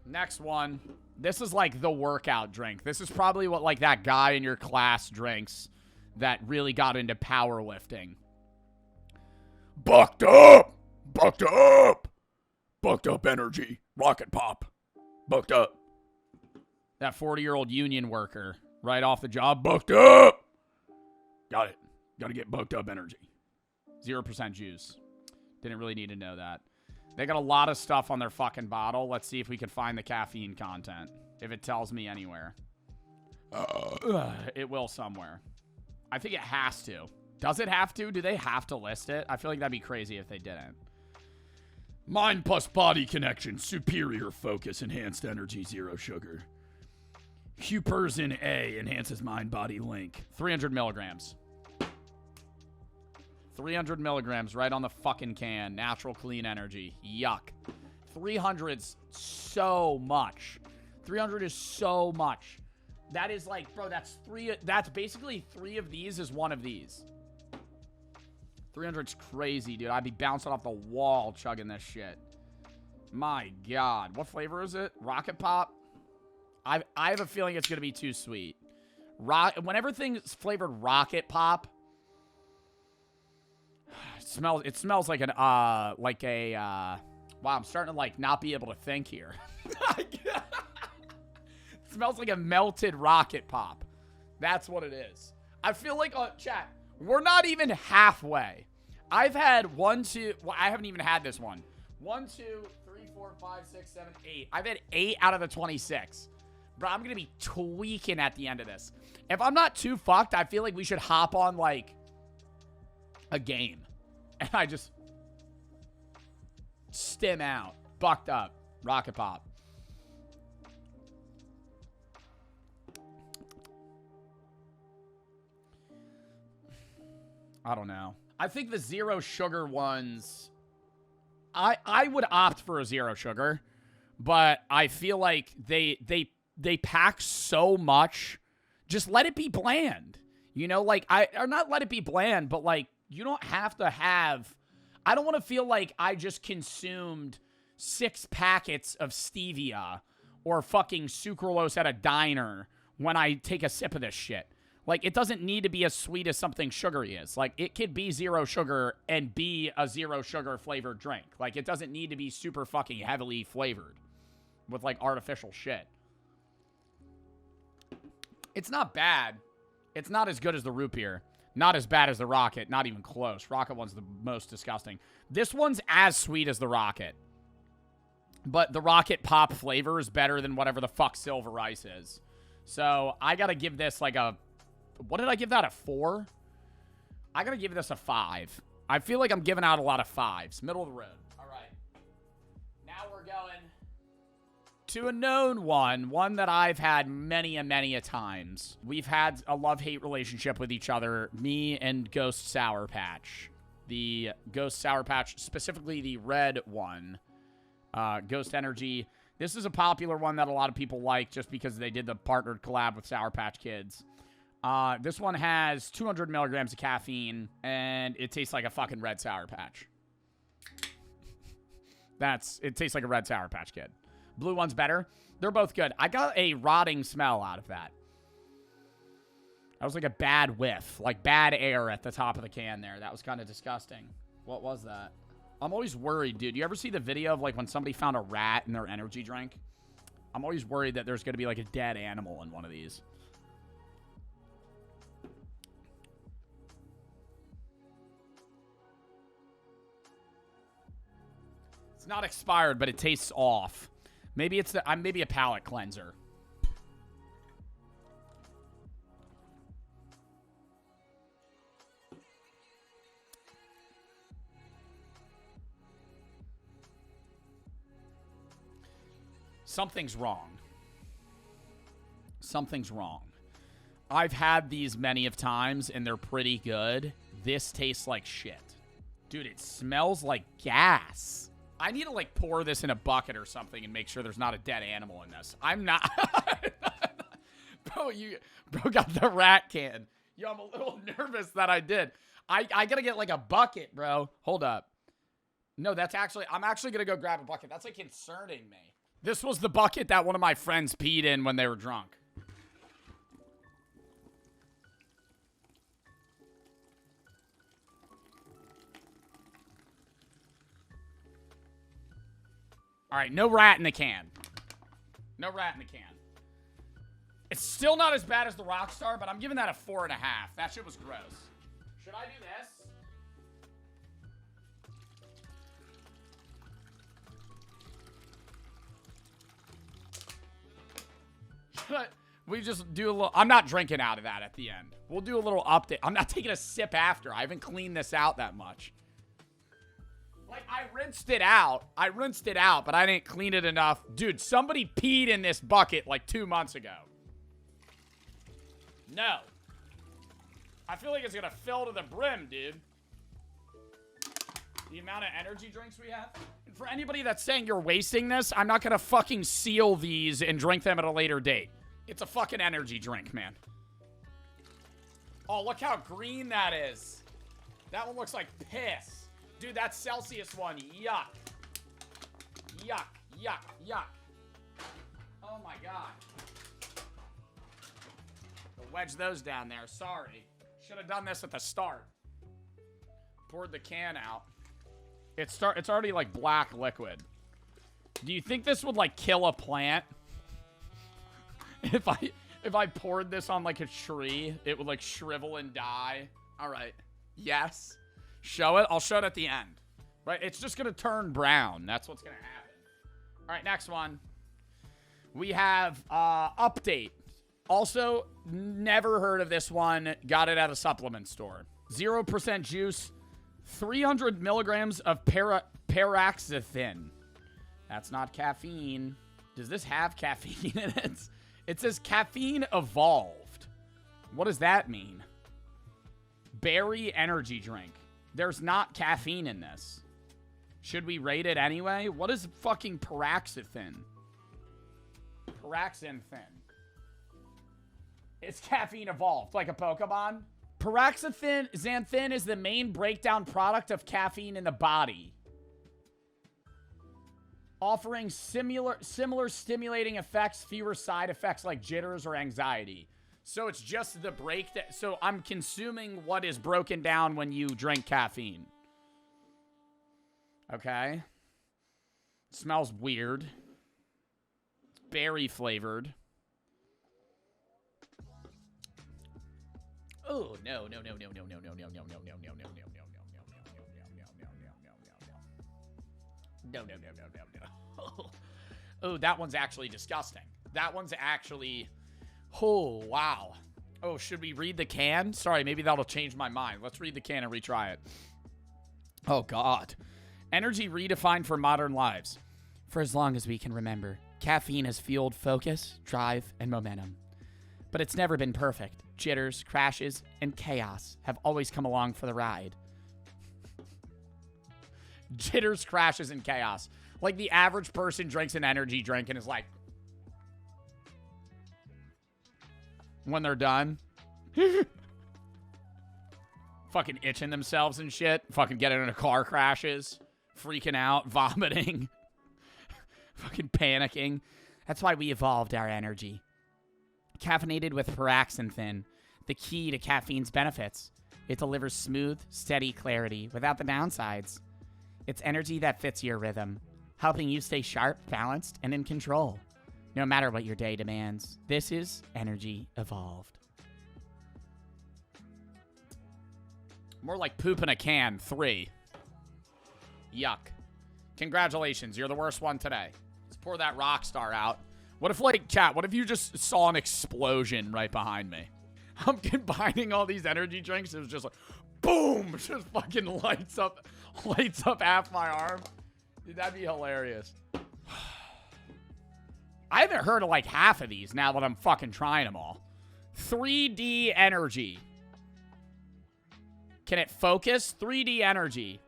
Next one. This is like the workout drink. This is probably what like that guy in your class drinks that really got into powerlifting. Bucked up! Bucked up! Bucked up energy. Rocket pop. Bucked up. That 40-year-old union worker right off the job. Bucked up! Got it. Got to get bucked up energy. 0% juice. Didn't really need to know that. They got a lot of stuff on their fucking bottle. Let's see if we can find the caffeine content. If it tells me anywhere. It will somewhere. I think it has to. Does it have to? Do they have to list it? I feel like that'd be crazy if they didn't. Mind plus body connection. Superior focus. Enhanced energy. 0 sugar. Huperzin A enhances mind-body link. 300 milligrams. 300 milligrams right on the fucking can. Natural clean energy. Yuck. 300's so much. 300 is so much. That is like, bro, that's basically 3 of these is 1 of these. 300's crazy, dude. I'd be bouncing off the wall chugging this shit. My God. What flavor is it? Rocket Pop? I have a feeling it's going to be too sweet. Whenever things flavored Rocket Pop, it smells like wow, I'm starting to like not be able to think here. It smells like a melted Rocket Pop. That's what it is. I feel like, chat, we're not even halfway. I've had 1, 2, well, I haven't even had this one. 1, 2, 3, 4, 5, 6, 7, 8. I've had 8 out of the 26. Bro, I'm going to be tweaking at the end of this. If I'm not too fucked, I feel like we should hop on, like, a game. And I just stim out. Bucked up. Rocket Pop. I don't know. I think the 0 sugar ones, I would opt for a 0 sugar, but I feel like they pack so much. Just let it be bland. You know, like, or not let it be bland, but like, you don't have to have, I don't want to feel like I just consumed 6 packets of stevia or fucking sucralose at a diner when I take a sip of this shit. Like, it doesn't need to be as sweet as something sugary is. Like, it could be 0 sugar and be a 0 sugar flavored drink. Like, it doesn't need to be super fucking heavily flavored with, like, artificial shit. It's not bad. It's not as good as the root beer. Not as bad as the Rocket. Not even close. Rocket one's the most disgusting. This one's as sweet as the Rocket. But the Rocket Pop flavor is better than whatever the fuck Silver Ryse is. So, I gotta give this like a... What did I give that, a 4? I gotta give this a 5. I feel like I'm giving out a lot of 5s. Middle of the road. All right. going to a known one that I've had many a times. We've had a love-hate relationship with each other, me and Ghost Sour Patch. The Ghost Sour Patch, specifically the red one, Ghost Energy. This is a popular one that a lot of people like just because they did the partnered collab with Sour Patch Kids. This one has 200 milligrams of caffeine, and it tastes like a fucking red Sour Patch. It tastes like a red Sour Patch Kid. Blue one's better. They're both good. I got a rotting smell out of that. That was like a bad whiff, like bad air at the top of the can there. That was kind of disgusting. What was that? I'm always worried, dude. You ever see the video of like when somebody found a rat in their energy drink? I'm always worried that there's going to be like a dead animal in one of these. It's not expired, but it tastes off. Maybe it's maybe a palate cleanser. Something's wrong. Something's wrong. I've had these many of times, and they're pretty good. This tastes like shit. Dude, it smells like gas. I need to, like, pour this in a bucket or something and make sure there's not a dead animal in this. I'm not... Bro got the rat can. Yo, I'm a little nervous that I did. I gotta get, like, a bucket, bro. Hold up. No, I'm actually gonna go grab a bucket. That's, like, concerning me. This was the bucket that one of my friends peed in when they were drunk. All right, no rat in the can. No rat in the can. It's still not as bad as the Rockstar, but I'm giving that a 4.5. That shit was gross. Should I do this? Should we just do a little... I'm not drinking out of that at the end. We'll do a little update. I'm not taking a sip after. I haven't cleaned this out that much. Like, I rinsed it out, but I didn't clean it enough. Dude, somebody peed in this bucket like 2 months ago. No. I feel like it's gonna fill to the brim, dude. The amount of energy drinks we have. And for anybody that's saying you're wasting this, I'm not gonna fucking seal these and drink them at a later date. It's a fucking energy drink, man. Oh, look how green that is. That one looks like piss. Dude, that Celsius one, yuck. Yuck, yuck, yuck. Oh my god. I'll wedge those down there, sorry. Should have done this at the start. Poured the can out. It's already like black liquid. Do you think this would like kill a plant? If I poured this on like a tree, it would like shrivel and die. All right. Yes. Show it. I'll show it at the end. Right? It's just going to turn brown. That's what's going to happen. All right, next one. We have update. Also, never heard of this one. Got it at a supplement store. 0% juice. 300 milligrams of paraxethin. That's not caffeine. Does this have caffeine in it? It says caffeine evolved. What does that mean? Berry energy drink. There's not caffeine in this. Should we rate it anyway? What is fucking paraxethin? Paraxethin. It's caffeine evolved, like a Pokemon. Xanthin is the main breakdown product of caffeine in the body, offering similar stimulating effects, fewer side effects like jitters or anxiety. So it's just the breakdown. So I'm consuming what is broken down when you drink caffeine. Okay. It smells weird. It's berry flavored. Oh, no. No. Oh, that one's actually disgusting. That one's actually... Oh, wow. Oh, should we read the can? Sorry, maybe that'll change my mind. Let's read the can and retry it. Oh, God. Energy redefined for modern lives. For as long as we can remember, caffeine has fueled focus, drive, and momentum. But it's never been perfect. Jitters, crashes, and chaos have always come along for the ride. Jitters, crashes, and chaos. Like the average person drinks an energy drink and is like, when they're done, fucking itching themselves and shit, fucking getting into car crashes, freaking out, vomiting, fucking panicking. That's why we evolved our energy. Caffeinated with paraxanthin, the key to caffeine's benefits. It delivers smooth, steady clarity without the downsides. It's energy that fits your rhythm, helping you stay sharp, balanced, and in control, no matter what your day demands. This is Energy Evolved. More like poop in a can. 3. Yuck. Congratulations, you're the worst one today. Let's pour that Rockstar out. What if, like, chat, what if you just saw an explosion right behind me? I'm combining all these energy drinks. It was just like, boom, just fucking lights up half my arm. Dude, that'd be hilarious. I haven't heard of like half of these now that I'm fucking trying them all. 3D Energy. Can it focus? 3D Energy.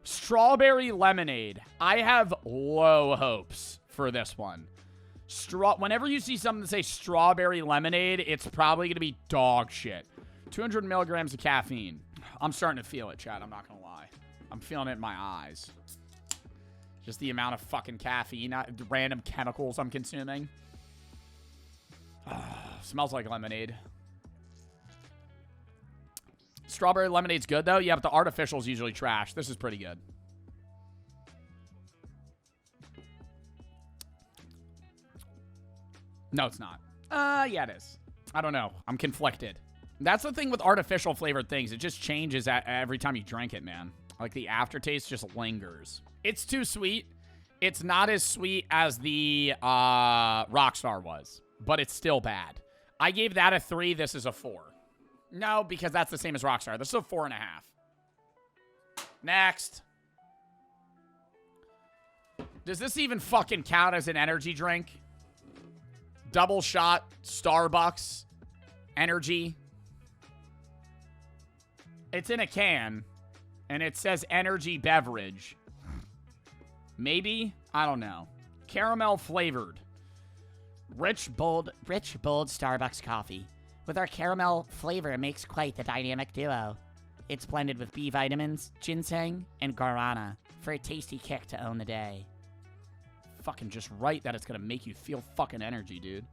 Strawberry Lemonade. I have low hopes for this one. Whenever you see something that say strawberry lemonade, it's probably going to be dog shit. 200 milligrams of caffeine. I'm starting to feel it, chat. I'm not going to lie. I'm feeling it in my eyes. Just the amount of fucking caffeine, random chemicals I'm consuming. Smells like lemonade. Strawberry lemonade's good, though. Yeah, but the artificial's usually trash. This is pretty good. No, it's not. Yeah, it is. I don't know. I'm conflicted. That's the thing with artificial flavored things. It just changes every time you drink it, man. Like, the aftertaste just lingers. It's too sweet. It's not as sweet as the Rockstar was, but it's still bad. I gave that a 3. This is a 4. No, because that's the same as Rockstar. This is a 4.5. Next. Does this even fucking count as an energy drink? Double shot Starbucks energy. It's in a can, and it says energy beverage. Maybe? I don't know. Caramel flavored. Rich, bold Starbucks coffee. With our caramel flavor, it makes quite the dynamic duo. It's blended with B vitamins, ginseng, and guarana for a tasty kick to own the day. Fucking just right that it's gonna make you feel fucking energy, dude.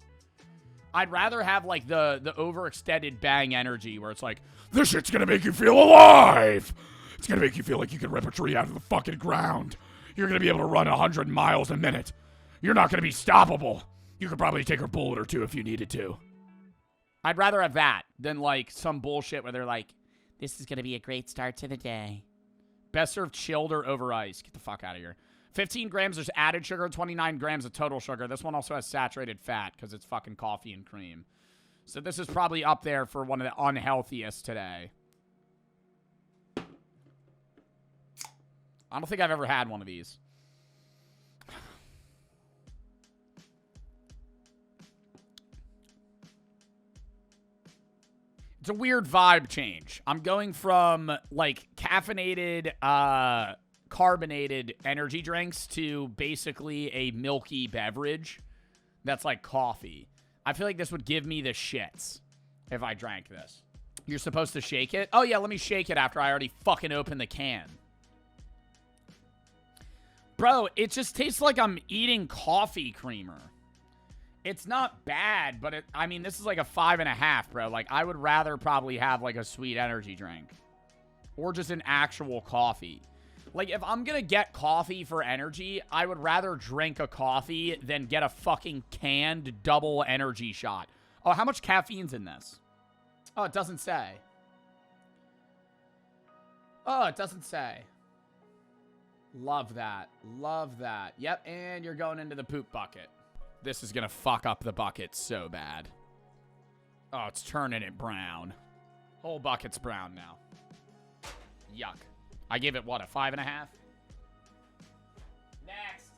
I'd rather have like the overextended Bang energy where it's like, this shit's gonna make you feel alive. It's gonna make you feel like you can rip a tree out of the fucking ground. You're gonna be able to run 100 miles a minute. You're not gonna be stoppable. You could probably take a bullet or two if you needed to. I'd rather have that than like some bullshit where they're like, this is gonna be a great start to the day. Best served chilled or over ice. Get the fuck out of here. 15 grams of added sugar, 29 grams of total sugar. This one also has saturated fat because it's fucking coffee and cream. So this is probably up there for one of the unhealthiest today. I don't think I've ever had one of these. It's a weird vibe change. I'm going from like caffeinated, carbonated energy drinks to basically a milky beverage that's like coffee. I feel like this would give me the shits if I drank this. You're supposed to shake it? Oh yeah, let me shake it after I already fucking opened the can. Bro, it just tastes like I'm eating coffee creamer. It's not bad, but I mean, this is like a 5.5, bro. Like, I would rather probably have like a sweet energy drink or just an actual coffee. Like, if I'm gonna get coffee for energy, I would rather drink a coffee than get a fucking canned double energy shot. Oh, how much caffeine's in this? Oh, it doesn't say. Oh, it doesn't say. Love that. Love that. Yep, and you're going into the poop bucket. This is gonna fuck up the bucket so bad. Oh, it's turning it brown. Whole bucket's brown now. Yuck. I gave it, what, a 5.5? Next.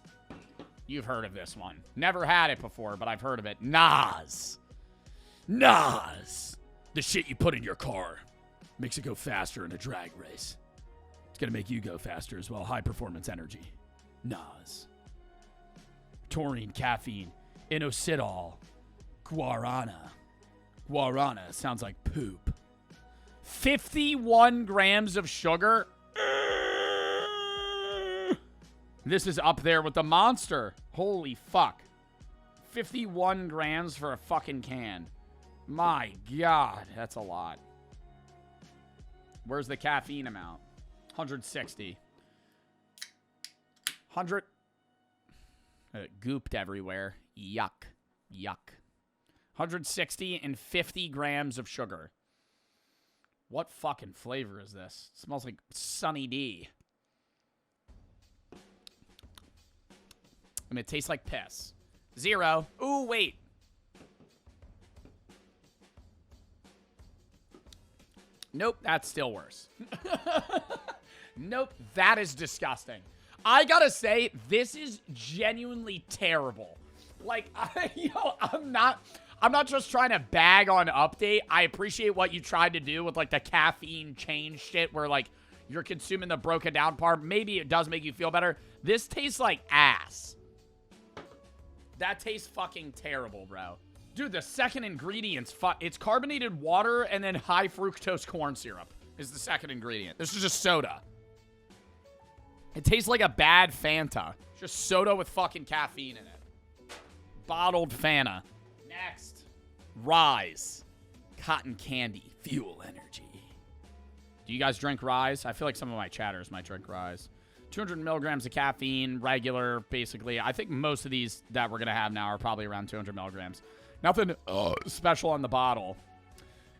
You've heard of this one. Never had it before, but I've heard of it. NOS. NOS. The shit you put in your car. Makes it go faster in a drag race. It's going to make you go faster as well. High performance energy. NOS. Taurine, caffeine, inositol, guarana. Guarana sounds like poop. 51 grams of sugar. This is up there with the monster. Holy fuck. 51 grams for a fucking can. My God, that's a lot. Where's the caffeine amount? 160. 100. Gooped everywhere. Yuck. Yuck. 160 and 50 grams of sugar. What fucking flavor is this? It smells like Sunny D. And it tastes like piss. 0. Ooh, wait. Nope, that's still worse. Nope, that is disgusting. I gotta say, this is genuinely terrible. Like, I'm not just trying to bag on Update. I appreciate what you tried to do with, like, the caffeine change shit where, like, you're consuming the broken down part. Maybe it does make you feel better. This tastes like ass. That tastes fucking terrible, bro. Dude, the second ingredient's it's carbonated water and then high fructose corn syrup is the second ingredient. This is just soda. It tastes like a bad Fanta. Just soda with fucking caffeine in it. Bottled Fanta. Next. Ryse. Cotton candy. Fuel energy. Do you guys drink Ryse? I feel like some of my chatters might drink Ryse. 200 milligrams of caffeine, regular, basically. I think most of these that we're going to have now are probably around 200 milligrams. Nothing special on the bottle.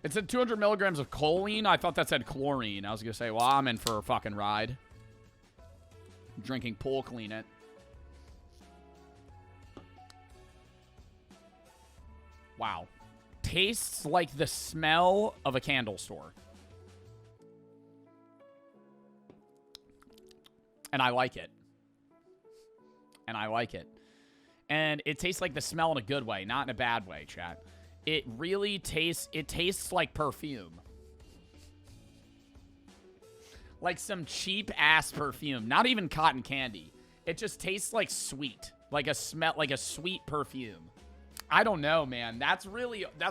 It said 200 milligrams of choline. I thought that said chlorine. I was going to say, well, I'm in for a fucking ride. Drinking Pool Clean It. Wow. Tastes like the smell of a candle store. And I like it. And I like it. And it tastes like the smell in a good way, not in a bad way, chat. It really tastes like perfume. Like some cheap-ass perfume. Not even cotton candy. It just tastes like sweet. Like a sweet perfume. I don't know, man. That's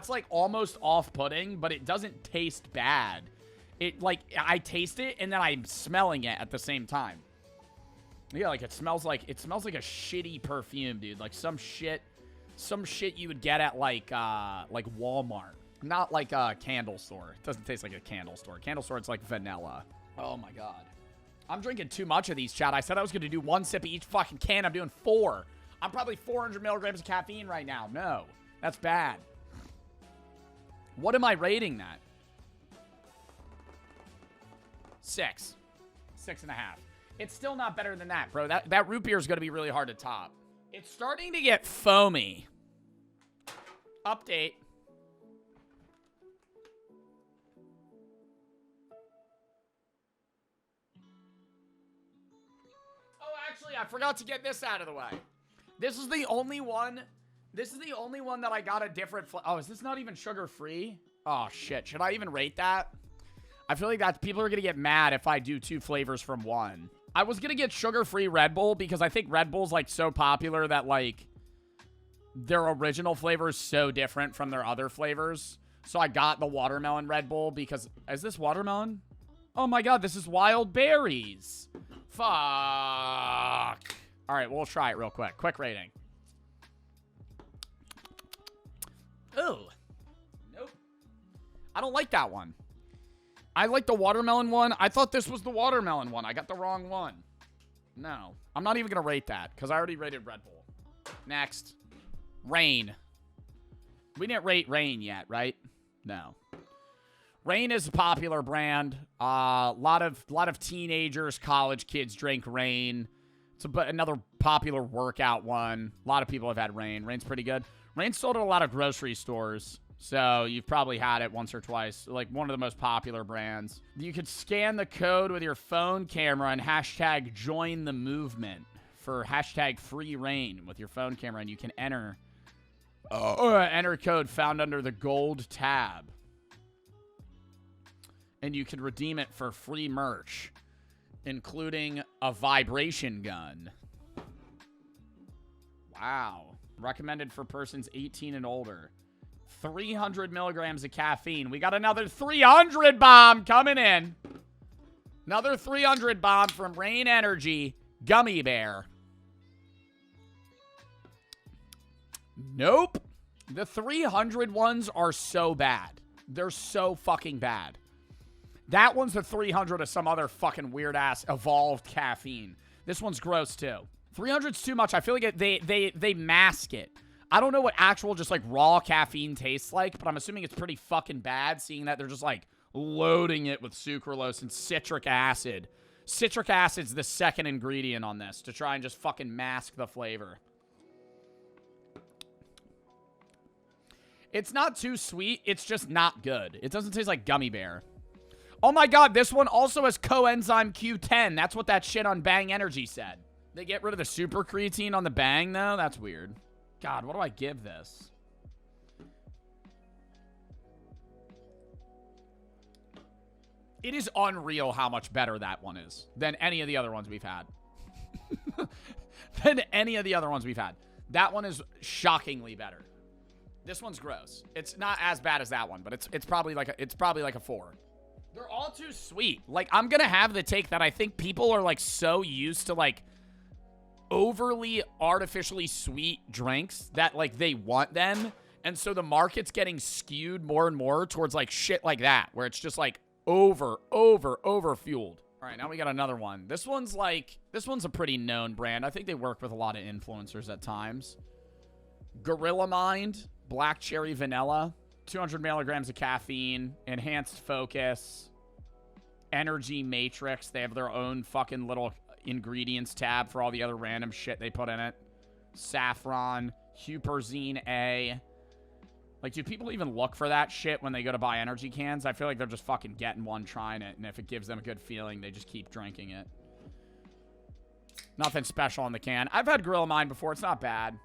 like almost off-putting, but it doesn't taste bad. I taste it, and then I'm smelling it at the same time. Yeah, like it smells like a shitty perfume, dude. Like some shit you would get at like Walmart. Not like a candle store. It doesn't taste like a candle store. Candle store, it's like vanilla. Oh my God. I'm drinking too much of these, chat. I said I was going to do 1 sip of each fucking can. I'm doing 4. I'm probably 400 milligrams of caffeine right now. No, that's bad. What am I rating that? 6. 6.5. It's still not better than that, bro. That root beer is going to be really hard to top. It's starting to get foamy. Update. Oh, actually, I forgot to get this out of the way. This is the only one. This is the only one that I got a different oh, is this not even sugar-free? Oh, shit. Should I even rate that? I feel like people are going to get mad if I do 2 flavors from 1. I was going to get sugar-free Red Bull because I think Red Bull's, like, so popular that, like, their original flavor is so different from their other flavors. So I got the watermelon Red Bull because... Is this watermelon? Oh, my God. This is wild berries. Fuck. All right, we'll try it real quick. Quick rating. Ooh. Nope. I don't like that one. I like the watermelon one. I thought this was the watermelon one. I got the wrong one. No. I'm not even going to rate that because I already rated Red Bull. Next. Rain. We didn't rate Rain yet, right? No. Rain is a popular brand. A lot of teenagers, college kids drink Rain. It's another popular workout one. A lot of people have had Rain. Rain's pretty good. Rain's sold at a lot of grocery stores. So you've probably had it once or twice. Like one of the most popular brands. You could scan the code with your phone camera and hashtag join the movement for hashtag free rain with your phone camera, and you can enter code found under the gold tab. And you can redeem it for free merch, including a vibration gun. Wow. Recommended for persons 18 and older. 300 milligrams of caffeine. We got another 300 bomb coming in. Another 300 bomb from Rain Energy Gummy Bear. Nope. The 300 ones are so bad. They're so fucking bad. That one's the 300 of some other fucking weird-ass evolved caffeine. This one's gross, too. 300's too much. I feel like they mask it. I don't know what actual just, like, raw caffeine tastes like, but I'm assuming it's pretty fucking bad, seeing that they're just, like, loading it with sucralose and citric acid. Citric acid's the second ingredient on this to try and just fucking mask the flavor. It's not too sweet. It's just not good. It doesn't taste like gummy bear. Oh my god, this one also has coenzyme Q10. That's what that shit on Bang Energy said. They get rid of the super creatine on the Bang, though? That's weird. God, what do I give this? It is unreal how much better that one is than any of the other ones we've had. Than any of the other ones we've had. That one is shockingly better. This one's gross. It's not as bad as that one, but it's probably like a 4. They're all too sweet. Like, I'm gonna have the take that I think people are like so used to like overly artificially sweet drinks that like they want them, and so the market's getting skewed more and more towards like shit like that, where it's just like over fueled. All right, now we got another one. This one's a pretty known brand. I think they work with a lot of influencers at times. Gorilla Mind, black cherry vanilla, 200 milligrams of caffeine, enhanced focus, energy matrix. They have their own fucking little ingredients tab for all the other random shit they put in it. Saffron, huperzine A. Like, do people even look for that shit when they go to buy energy cans? I feel like they're just fucking getting one, trying it, and if it gives them a good feeling, they just keep drinking it. Nothing special on the can. I've had Gorilla Mind before. It's not bad.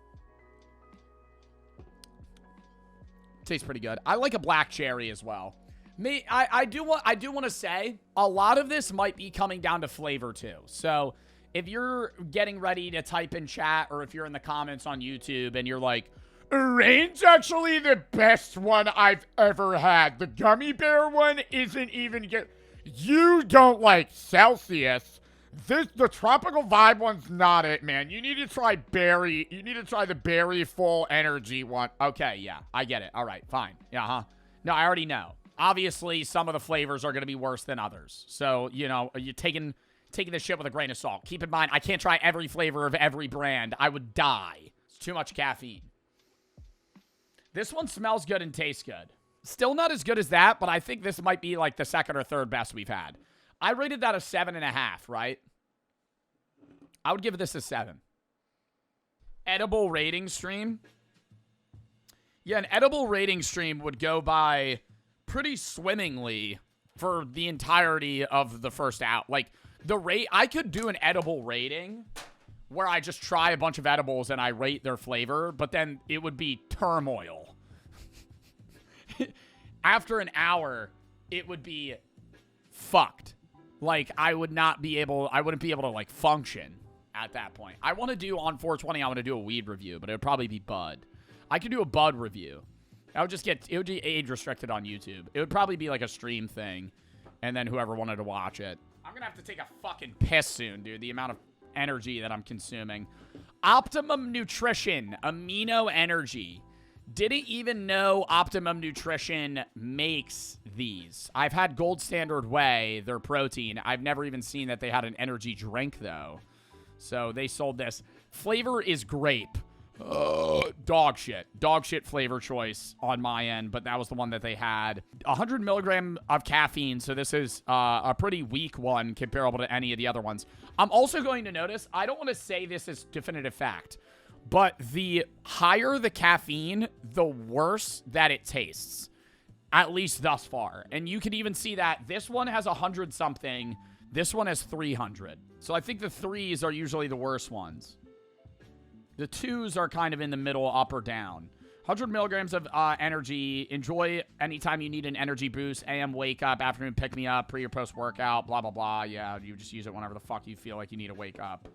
Tastes pretty good. I like a black cherry as well. I do want to say a lot of this might be coming down to flavor too. So if you're getting ready to type in chat, or if you're in the comments on YouTube and you're like, Rain's actually the best one I've ever had. The gummy bear one isn't even good. You don't like Celsius. The tropical vibe one's not it, man. You need to try berry. You need to try the berry full energy one. Okay, yeah, I get it. All right, fine. Yeah, huh? No, I already know. Obviously, some of the flavors are going to be worse than others. So, you know, you're taking this shit with a grain of salt. Keep in mind, I can't try every flavor of every brand. I would die. It's too much caffeine. This one smells good and tastes good. Still not as good as that, but I think this might be like the second or third best we've had. I rated that a 7.5, right? I would give this a 7. Edible rating stream. Yeah, an edible rating stream would go by pretty swimmingly for the entirety of the first out. Like, I could do an edible rating where I just try a bunch of edibles and I rate their flavor, but then it would be turmoil. After an hour, it would be fucked. Like, I wouldn't be able to, like, function at that point. I want to do, on 420, I want to do a weed review, but it would probably be bud. I could do a bud review. It would be age restricted on YouTube. It would probably be like a stream thing, and then whoever wanted to watch it. I'm gonna have to take a fucking piss soon, dude. The amount of energy that I'm consuming. Optimum Nutrition, amino energy. Didn't even know Optimum Nutrition makes these. I've had Gold Standard Whey, their protein. I've never even seen that they had an energy drink, though. So they sold this. Flavor is grape. Dog shit. Dog shit flavor choice on my end, but that was the one that they had. 100 milligram of caffeine, so this is a pretty weak one comparable to any of the other ones. I'm also going to notice, I don't want to say this is definitive fact, but the higher the caffeine, the worse that it tastes, at least thus far. And you can even see that this one has 100 something. This one has 300. So I think the 3s are usually the worst ones. The 2s are kind of in the middle, up or down. 100 milligrams of energy. Enjoy anytime you need an energy boost. AM wake up, afternoon pick me up, pre or post workout, blah, blah, blah. Yeah, you just use it whenever the fuck you feel like you need to wake up.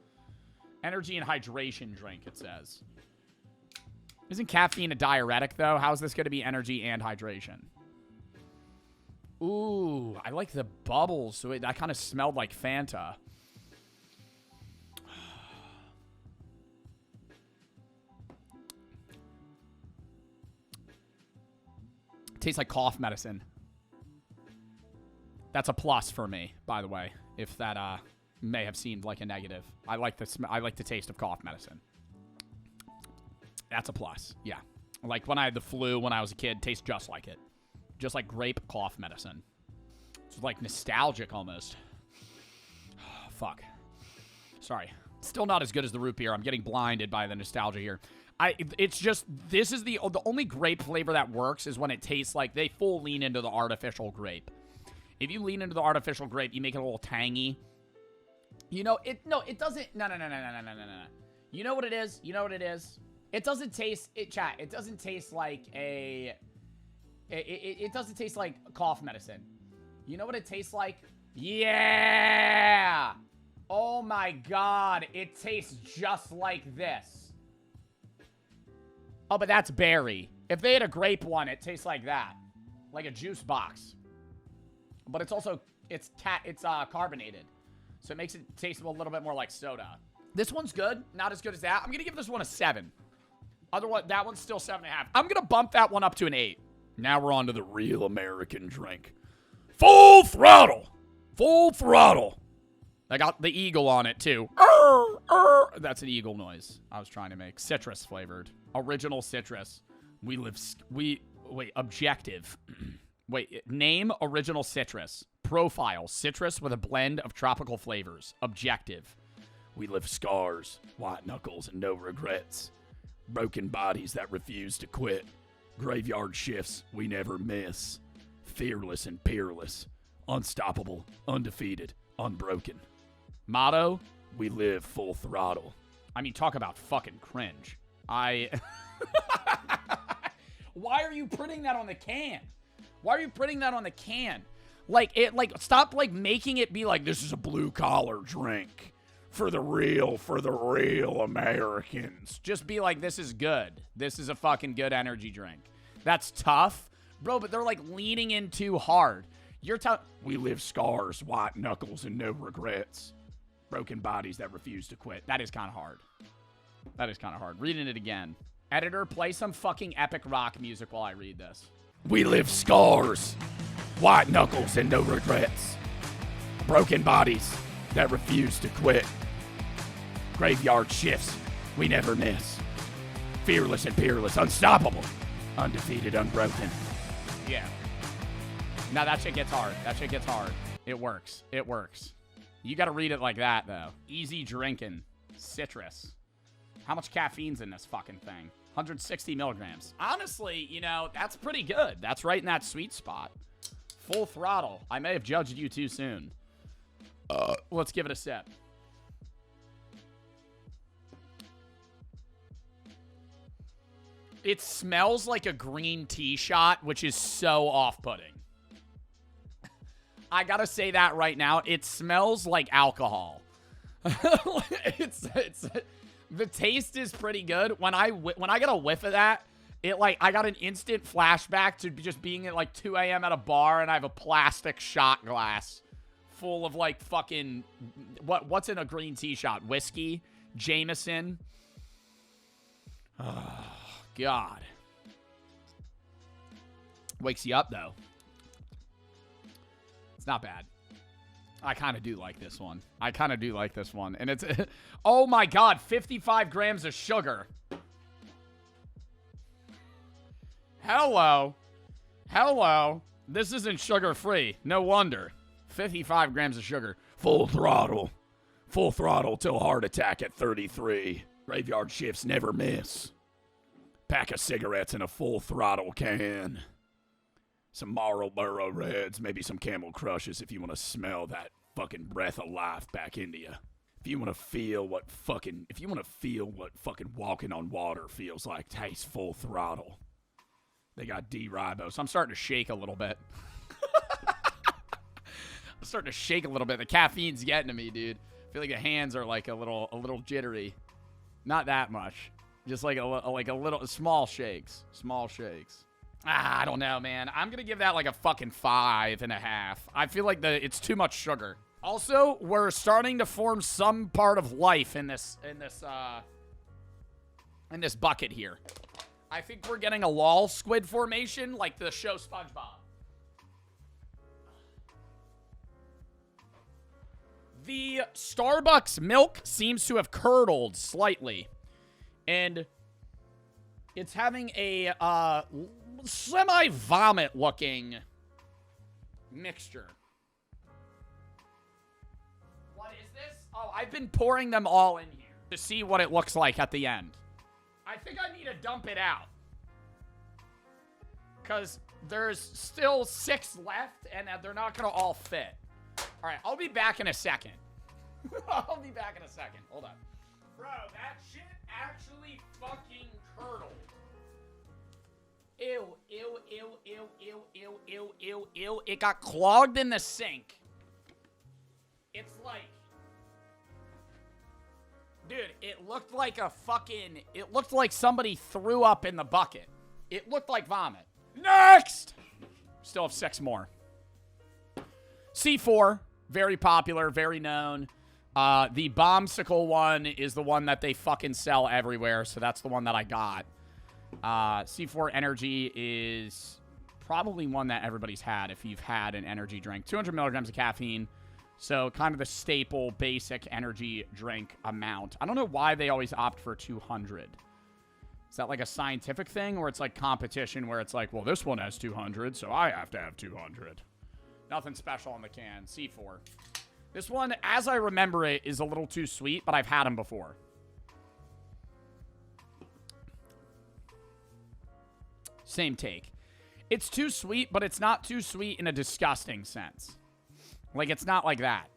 Energy and hydration drink, it says. Isn't caffeine a diuretic, though? How is this going to be energy and hydration? Ooh, I like the bubbles. So that kind of smelled like Fanta. Tastes like cough medicine. That's a plus for me, by the way, if that may have seemed like a negative. I like the taste of cough medicine. That's a plus. Yeah. Like when I had the flu when I was a kid, tastes just like it. Just like grape cough medicine. It's like nostalgic almost. Fuck. Sorry. Still not as good as the root beer. I'm getting blinded by the nostalgia here. It's just, this is the only grape flavor that works is when it tastes like they full lean into the artificial grape. If you lean into the artificial grape, you make it a little tangy. You know, it doesn't, no. You know what it is? It doesn't taste, it doesn't taste like it doesn't taste like cough medicine. You know what it tastes like? Yeah! Oh my God, it tastes just like this. Oh, but that's berry. If they had a grape one, it tastes like that. Like a juice box. But it's also, it's carbonated. So it makes it taste a little bit more like soda. This one's good. Not as good as that. I'm going to give this one a 7. Otherwise, that one's still 7.5. I'm going to bump that one up to an 8. Now we're on to the real American drink. Full throttle. Full throttle. I got the eagle on it, too. That's an eagle noise I was trying to make. Citrus flavored. Original citrus. Wait, objective. Wait, name original citrus. Profile, citrus with a blend of tropical flavors. Objective. We live scars, white knuckles, and no regrets. Broken bodies that refuse to quit. Graveyard shifts we never miss. Fearless and peerless. Unstoppable, undefeated, unbroken. Motto, we live full throttle. I mean, talk about fucking cringe. Why are you putting that on the can? Why are you putting that on the can? Stop, making it be like, this is a blue-collar drink for the real Americans. Just be like, this is good. This is a fucking good energy drink. That's tough. Bro, but they're, leaning in too hard. You're telling... We live scars, white knuckles, and no regrets. Broken bodies that refuse to quit. That is kind of hard. That is kind of hard. Reading it again. Editor, play some fucking epic rock music while I read this. We live scars, white knuckles, and no regrets. Broken bodies that refuse to quit. Graveyard shifts we never miss. Fearless and peerless, unstoppable, undefeated, unbroken. Yeah. Now that shit gets hard. That shit gets hard. It works. It works. You got to read it like that, though. Easy drinking. Citrus. How much caffeine's in this fucking thing? 160 milligrams. Honestly, that's pretty good. That's right in that sweet spot. Full throttle. I may have judged you too soon. Let's give it a sip. It smells like a green tea shot, which is so off-putting. I gotta say that right now. It smells like alcohol. The taste is pretty good. When I get a whiff of that, I got an instant flashback to just being at 2 a.m. at a bar, and I have a plastic shot glass full of fucking what's in a green tea shot? Whiskey, Jameson. Oh, God. Wakes you up though. It's not bad. I kind of do like this one. And it's... Oh, my God. 55 grams of sugar. Hello. This isn't sugar-free. No wonder. 55 grams of sugar. Full throttle till heart attack at 33. Graveyard shifts never miss. Pack of cigarettes in a full throttle can. Some Marlboro Reds, maybe some Camel Crushes if you want to smell that fucking breath of life back into you. If you want to feel what fucking walking on water feels like, taste Full Throttle. They got D-ribose. I'm starting to shake a little bit. I'm starting to shake a little bit. The caffeine's getting to me, dude. I feel like the hands are like a little jittery. Not that much. Just like a little small shakes. Small shakes. I don't know, man. I'm gonna give that like a fucking 5.5. I feel like it's too much sugar. Also, we're starting to form some part of life in this bucket here. I think we're getting a lol squid formation like the show SpongeBob. The Starbucks milk seems to have curdled slightly. And it's having a semi-vomit looking mixture. What is this? Oh, I've been pouring them all in here to see what it looks like at the end. I think I need to dump it out. Because there's still 6 left, and they're not going to all fit. All right, I'll be back in a second. I'll be back in a second. Hold on. Bro, that shit actually fucking curdled. Ew, ew, ew, ew, ew, ew, ew, ew, ew. It got clogged in the sink. It's like... Dude, it looked like it looked like somebody threw up in the bucket. It looked like vomit. Next! Still have 6 more. C4, very popular, very known. The Bombsicle one is the one that they fucking sell everywhere, so that's the one that I got. C4 Energy is probably one that everybody's had if you've had an energy drink. 200 milligrams of caffeine, so kind of the staple, basic energy drink amount. I don't know why they always opt for 200. Is that like a scientific thing, or it's like competition where it's like, well, this one has 200, so I have to have 200. Nothing special on the can. C4. This one, as I remember it, is a little too sweet, but I've had them before. Same take. It's too sweet, but it's not too sweet in a disgusting sense. Like, it's not like that.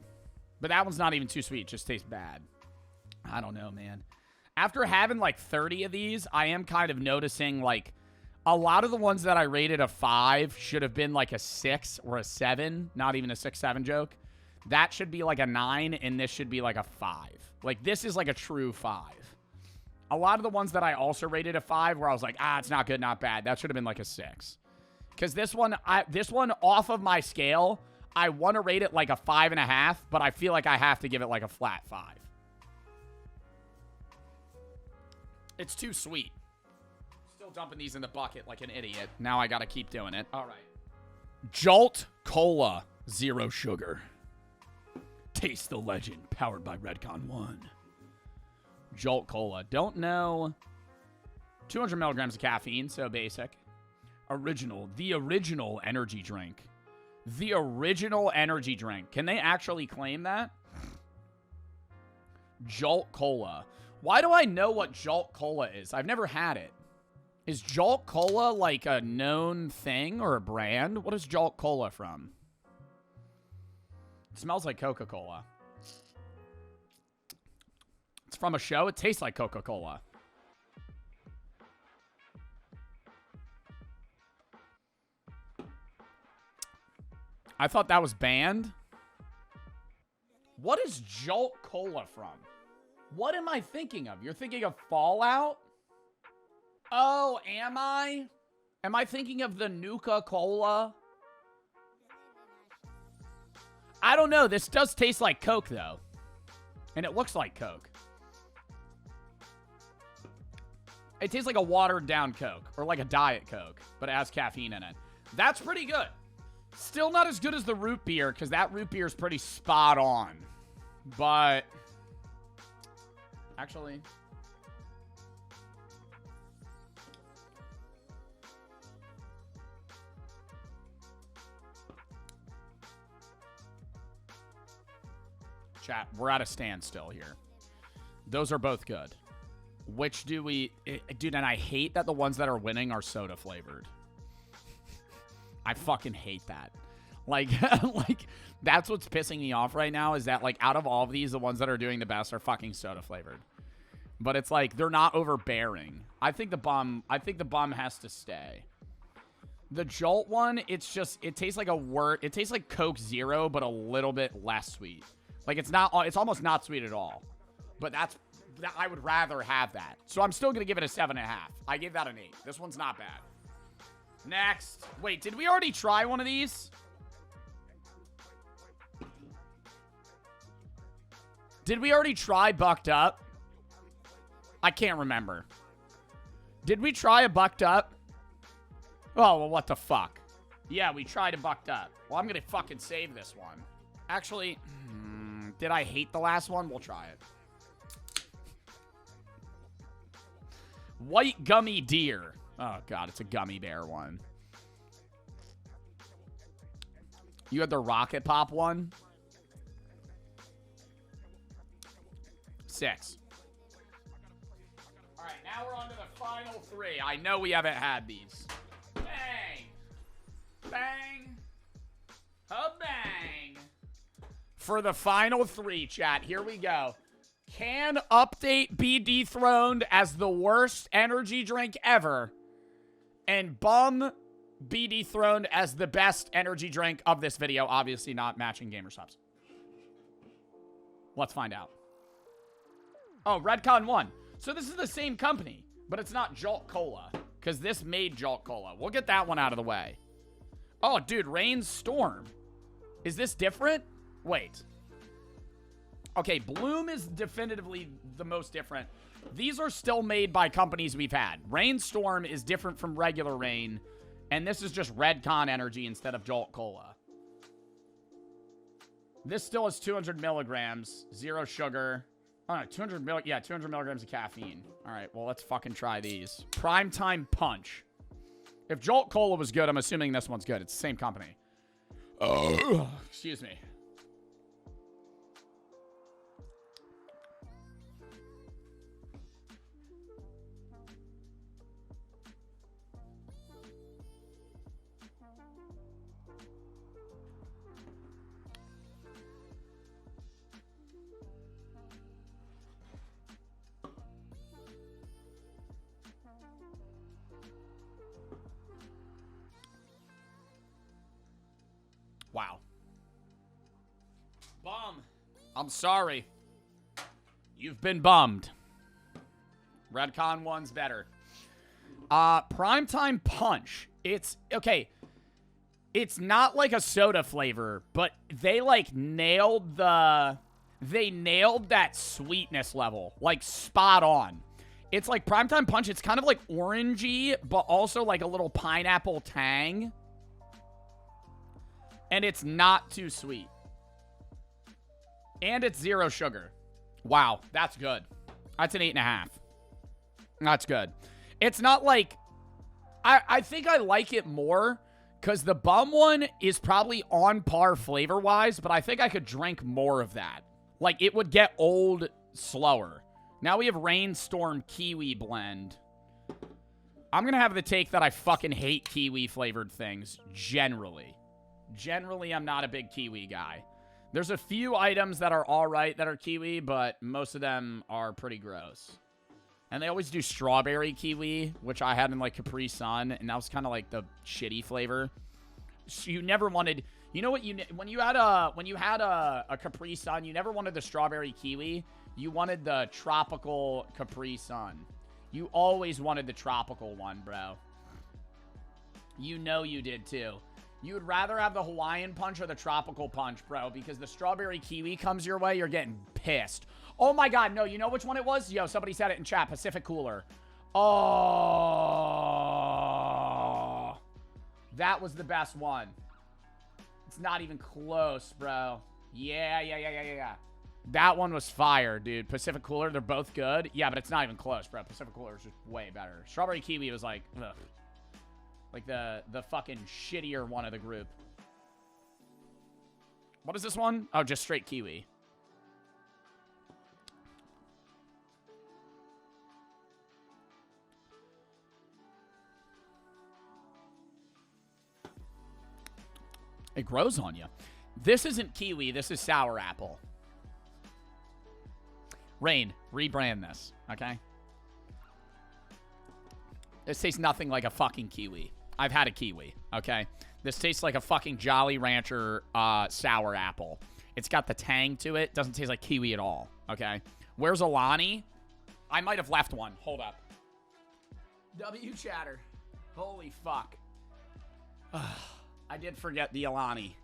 But that one's not even too sweet. It just tastes bad. I don't know, man. After having, like, 30 of these, I am kind of noticing, like, a lot of the ones that I rated a 5 should have been, like, a 6 or a 7. Not even a 6-7 joke. That should be, like, a 9, and this should be, like, a 5. Like, this is, like, a true 5. A lot of the ones that I also rated a 5 where I was like, it's not good, not bad. That should have been, like, a 6. Because this one off of my scale, I want to rate it like a 5.5, but I feel like I have to give it, like, a flat 5. It's too sweet. Still dumping these in the bucket like an idiot. Now I got to keep doing it. All right. Jolt Cola, 0 sugar. Taste the legend, powered by Redcon 1. Jolt Cola. Don't know. 200 milligrams of caffeine, so basic. The original energy drink. The original energy drink. Can they actually claim that? Jolt Cola. Why do I know what Jolt Cola is? I've never had it. Is Jolt Cola like a known thing or a brand? What is Jolt Cola from? It smells like Coca-Cola. It's from a show. It tastes like Coca-Cola. I thought that was banned. What is Jolt Cola from? What am I thinking of? You're thinking of Fallout? Oh, am I? Am I thinking of the Nuka-Cola? I don't know. This does taste like Coke, though. And it looks like Coke. It tastes like a watered-down Coke. Or like a Diet Coke. But it has caffeine in it. That's pretty good. Still not as good as the root beer, because that root beer is pretty spot on. But... actually... chat, we're at a standstill here. Those are both good. Which do we... dude, and I hate that the ones that are winning are soda flavored. I fucking hate that. Like, like that's what's pissing me off right now is that, like, out of all of these, the ones that are doing the best are fucking soda flavored. But it's like they're not overbearing. I think the bum has to stay. The Jolt one, it's just, it tastes like it tastes like Coke Zero, but a little bit less sweet. Like, it's almost not sweet at all. But I would rather have that. So I'm still going to give it a 7.5. I gave that an 8. This one's not bad. Next. Wait, did we already try one of these? Did we already try Bucked Up? I can't remember. Did we try a Bucked Up? Oh, well, what the fuck? Yeah, we tried a Bucked Up. Well, I'm going to fucking save this one. Actually, did I hate the last one? We'll try it. White Gummy Deer. Oh, God, it's a gummy bear one. You had the Rocket Pop one? 6. All right, now we're on to the final 3. I know we haven't had these. Bang. Bang. Bang. For the final 3, chat, here we go. Can Update be dethroned as the worst energy drink ever? And Bum be dethroned as the best energy drink of this video? Obviously not matching gamer subs. Let's find out. Oh, Redcon won. So this is the same company, but it's not Jolt Cola, because this made Jolt Cola. We'll get that one out of the way. Oh, dude, Rainstorm. Is this different? Wait. Okay, Bloom is definitively the most different. These are still made by companies we've had. Rainstorm is different from regular Rain, and this is just Redcon Energy instead of Jolt Cola. This still has 200 milligrams, 0 sugar. Oh, no, 200 milligrams of caffeine. All right, well, let's fucking try these. Primetime Punch. If Jolt Cola was good, I'm assuming this one's good. It's the same company. Excuse me. Wow. Bum. I'm sorry. You've been bummed. Redcon one's better. Primetime Punch. It's, okay. It's not like a soda flavor, but they, like, nailed that sweetness level. Like, spot on. It's like Primetime Punch. It's kind of like orangey, but also like a little pineapple tang. And it's not too sweet. And it's 0 sugar. Wow, that's good. That's an 8.5. That's good. It's not like... I think I like it more because the Bum one is probably on par flavor-wise, but I think I could drink more of that. Like, it would get old slower. Now we have Rainstorm Kiwi Blend. I'm going to have the take that I fucking hate kiwi-flavored things, generally. Generally, I'm not a big kiwi guy. There's a few items that are all right that are kiwi, but most of them are pretty gross. And they always do strawberry kiwi, which I had in, like, Capri Sun, and that was kind of like the shitty flavor. So you never wanted... You know what? When you had a Capri Sun, you never wanted the strawberry kiwi. You wanted the tropical Capri Sun. You always wanted the tropical one, bro. You know you did, too. You would rather have the Hawaiian Punch or the Tropical Punch, bro, because the strawberry kiwi comes your way, you're getting pissed. Oh, my God. No, you know which one it was? Yo, somebody said it in chat. Pacific Cooler. Oh. That was the best one. It's not even close, bro. Yeah. That one was fire, dude. Pacific Cooler, they're both good. Yeah, but it's not even close, bro. Pacific Cooler is just way better. Strawberry Kiwi was like, ugh. Like the fucking shittier one of the group. What is this one? Oh, just straight kiwi. It grows on you. This isn't kiwi. This is sour apple. Rain, rebrand this, okay? This tastes nothing like a fucking kiwi. I've had a kiwi, okay? This tastes like a fucking Jolly Rancher sour apple. It's got the tang to it. Doesn't taste like kiwi at all, okay? Where's Alani? I might have left one. Hold up. W chatter. Holy fuck. I did forget the Alani.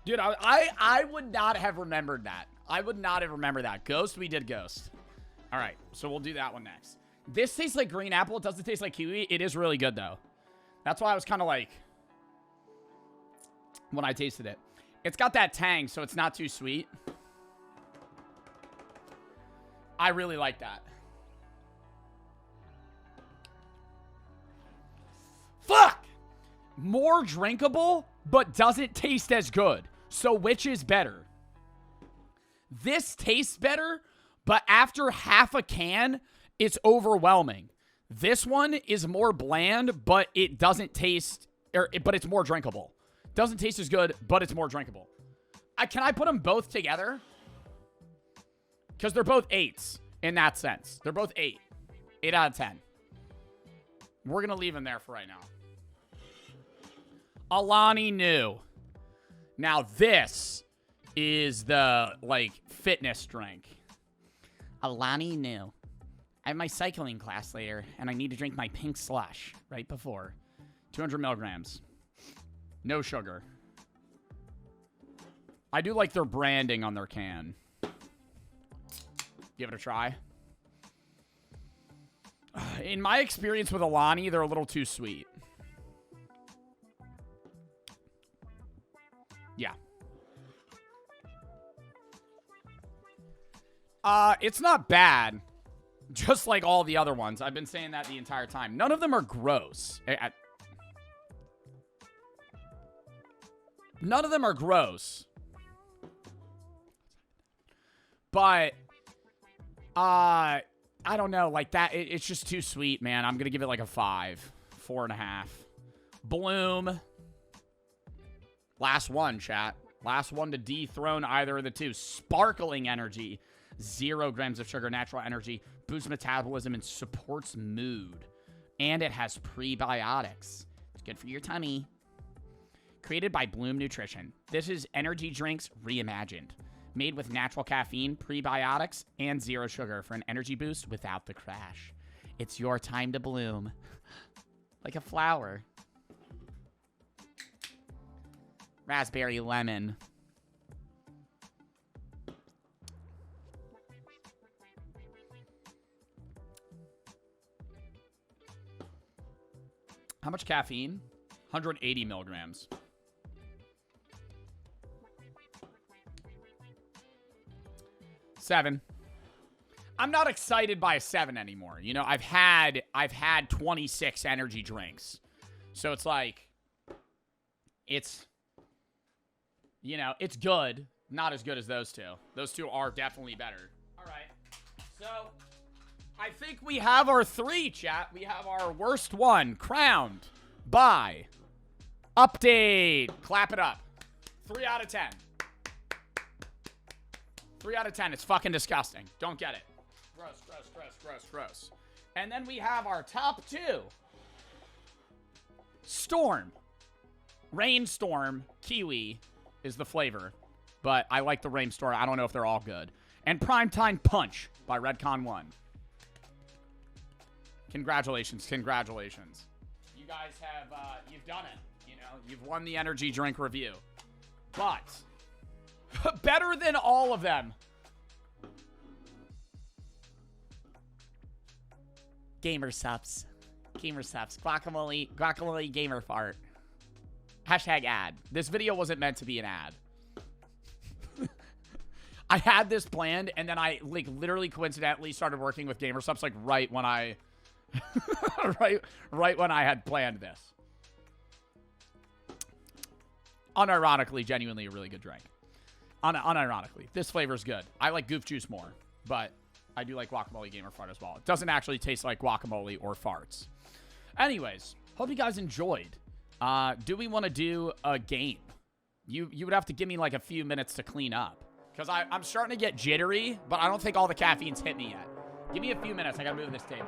Dude, I would not have remembered that. I would not have remembered that. Ghost, we did Ghost. All right, so we'll do that one next. This tastes like green apple. It doesn't taste like kiwi. It is really good, though. That's why I was kind of like, when I tasted it. It's got that tang, so it's not too sweet. I really like that. Fuck! More drinkable, but doesn't taste as good. So which is better? This tastes better, but after half a can, it's overwhelming. This one is more bland, but it doesn't taste, but it's more drinkable. Doesn't taste as good, but it's more drinkable. Can I put them both together? Because they're both 8s in that sense. They're both 8. 8 out of 10. We're going to leave them there for right now. Alani Nu. Now this is the, like, fitness drink. Alani Nu. I have my cycling class later, and I need to drink my pink slush right before. 200 milligrams. No sugar. I do like their branding on their can. Give it a try. In my experience with Alani, they're a little too sweet. Yeah. It's not bad. Just like all the other ones. I've been saying that the entire time. None of them are gross. None of them are gross. But, I don't know. Like that, it's just too sweet, man. I'm going to give it like a 5. 4.5. Bloom. Last one, chat. Last one to dethrone either of the two. Sparkling energy. 0 grams of sugar, natural energy, boosts metabolism, and supports mood. And it has prebiotics. It's good for your tummy. Created by Optimum Nutrition. This is energy drinks reimagined. Made with natural caffeine, prebiotics, and 0 sugar for an energy boost without the crash. It's your time to bloom. Like a flower. Raspberry lemon. How much caffeine? 180 milligrams. Seven. I'm not excited by a 7 anymore. You know, I've had 26 energy drinks. So it's like, it's, you know, it's good. Not as good as those two. Those two are definitely better. All right. So I think we have our 3, chat. We have our worst one crowned by Update. Clap it up. 3 out of 10. 3 out of 10. It's fucking disgusting. Don't get it. Gross, gross, gross, gross, gross. And then we have our top 2. Storm. Rainstorm. Kiwi is the flavor. But I like the Rainstorm. I don't know if they're all good. And Primetime Punch by Redcon 1. Congratulations, congratulations. You guys have, you've done it. You know, you've won the energy drink review. But, better than all of them. Gamer subs. Gamer subs. Guacamole gamer fart. Hashtag ad. This video wasn't meant to be an ad. I had this planned, and then I, like, literally coincidentally started working with gamer subs, like, right when I... right when I had planned this. Unironically, genuinely a really good drink. Unironically. This flavor's good. I like goof juice more, but I do like guacamole gamer fart as well. It doesn't actually taste like guacamole or farts. Anyways, hope you guys enjoyed. Do we want to do a game? You would have to give me like a few minutes to clean up. Because I'm starting to get jittery, but I don't think all the caffeine's hit me yet. Give me a few minutes. I got to move this table.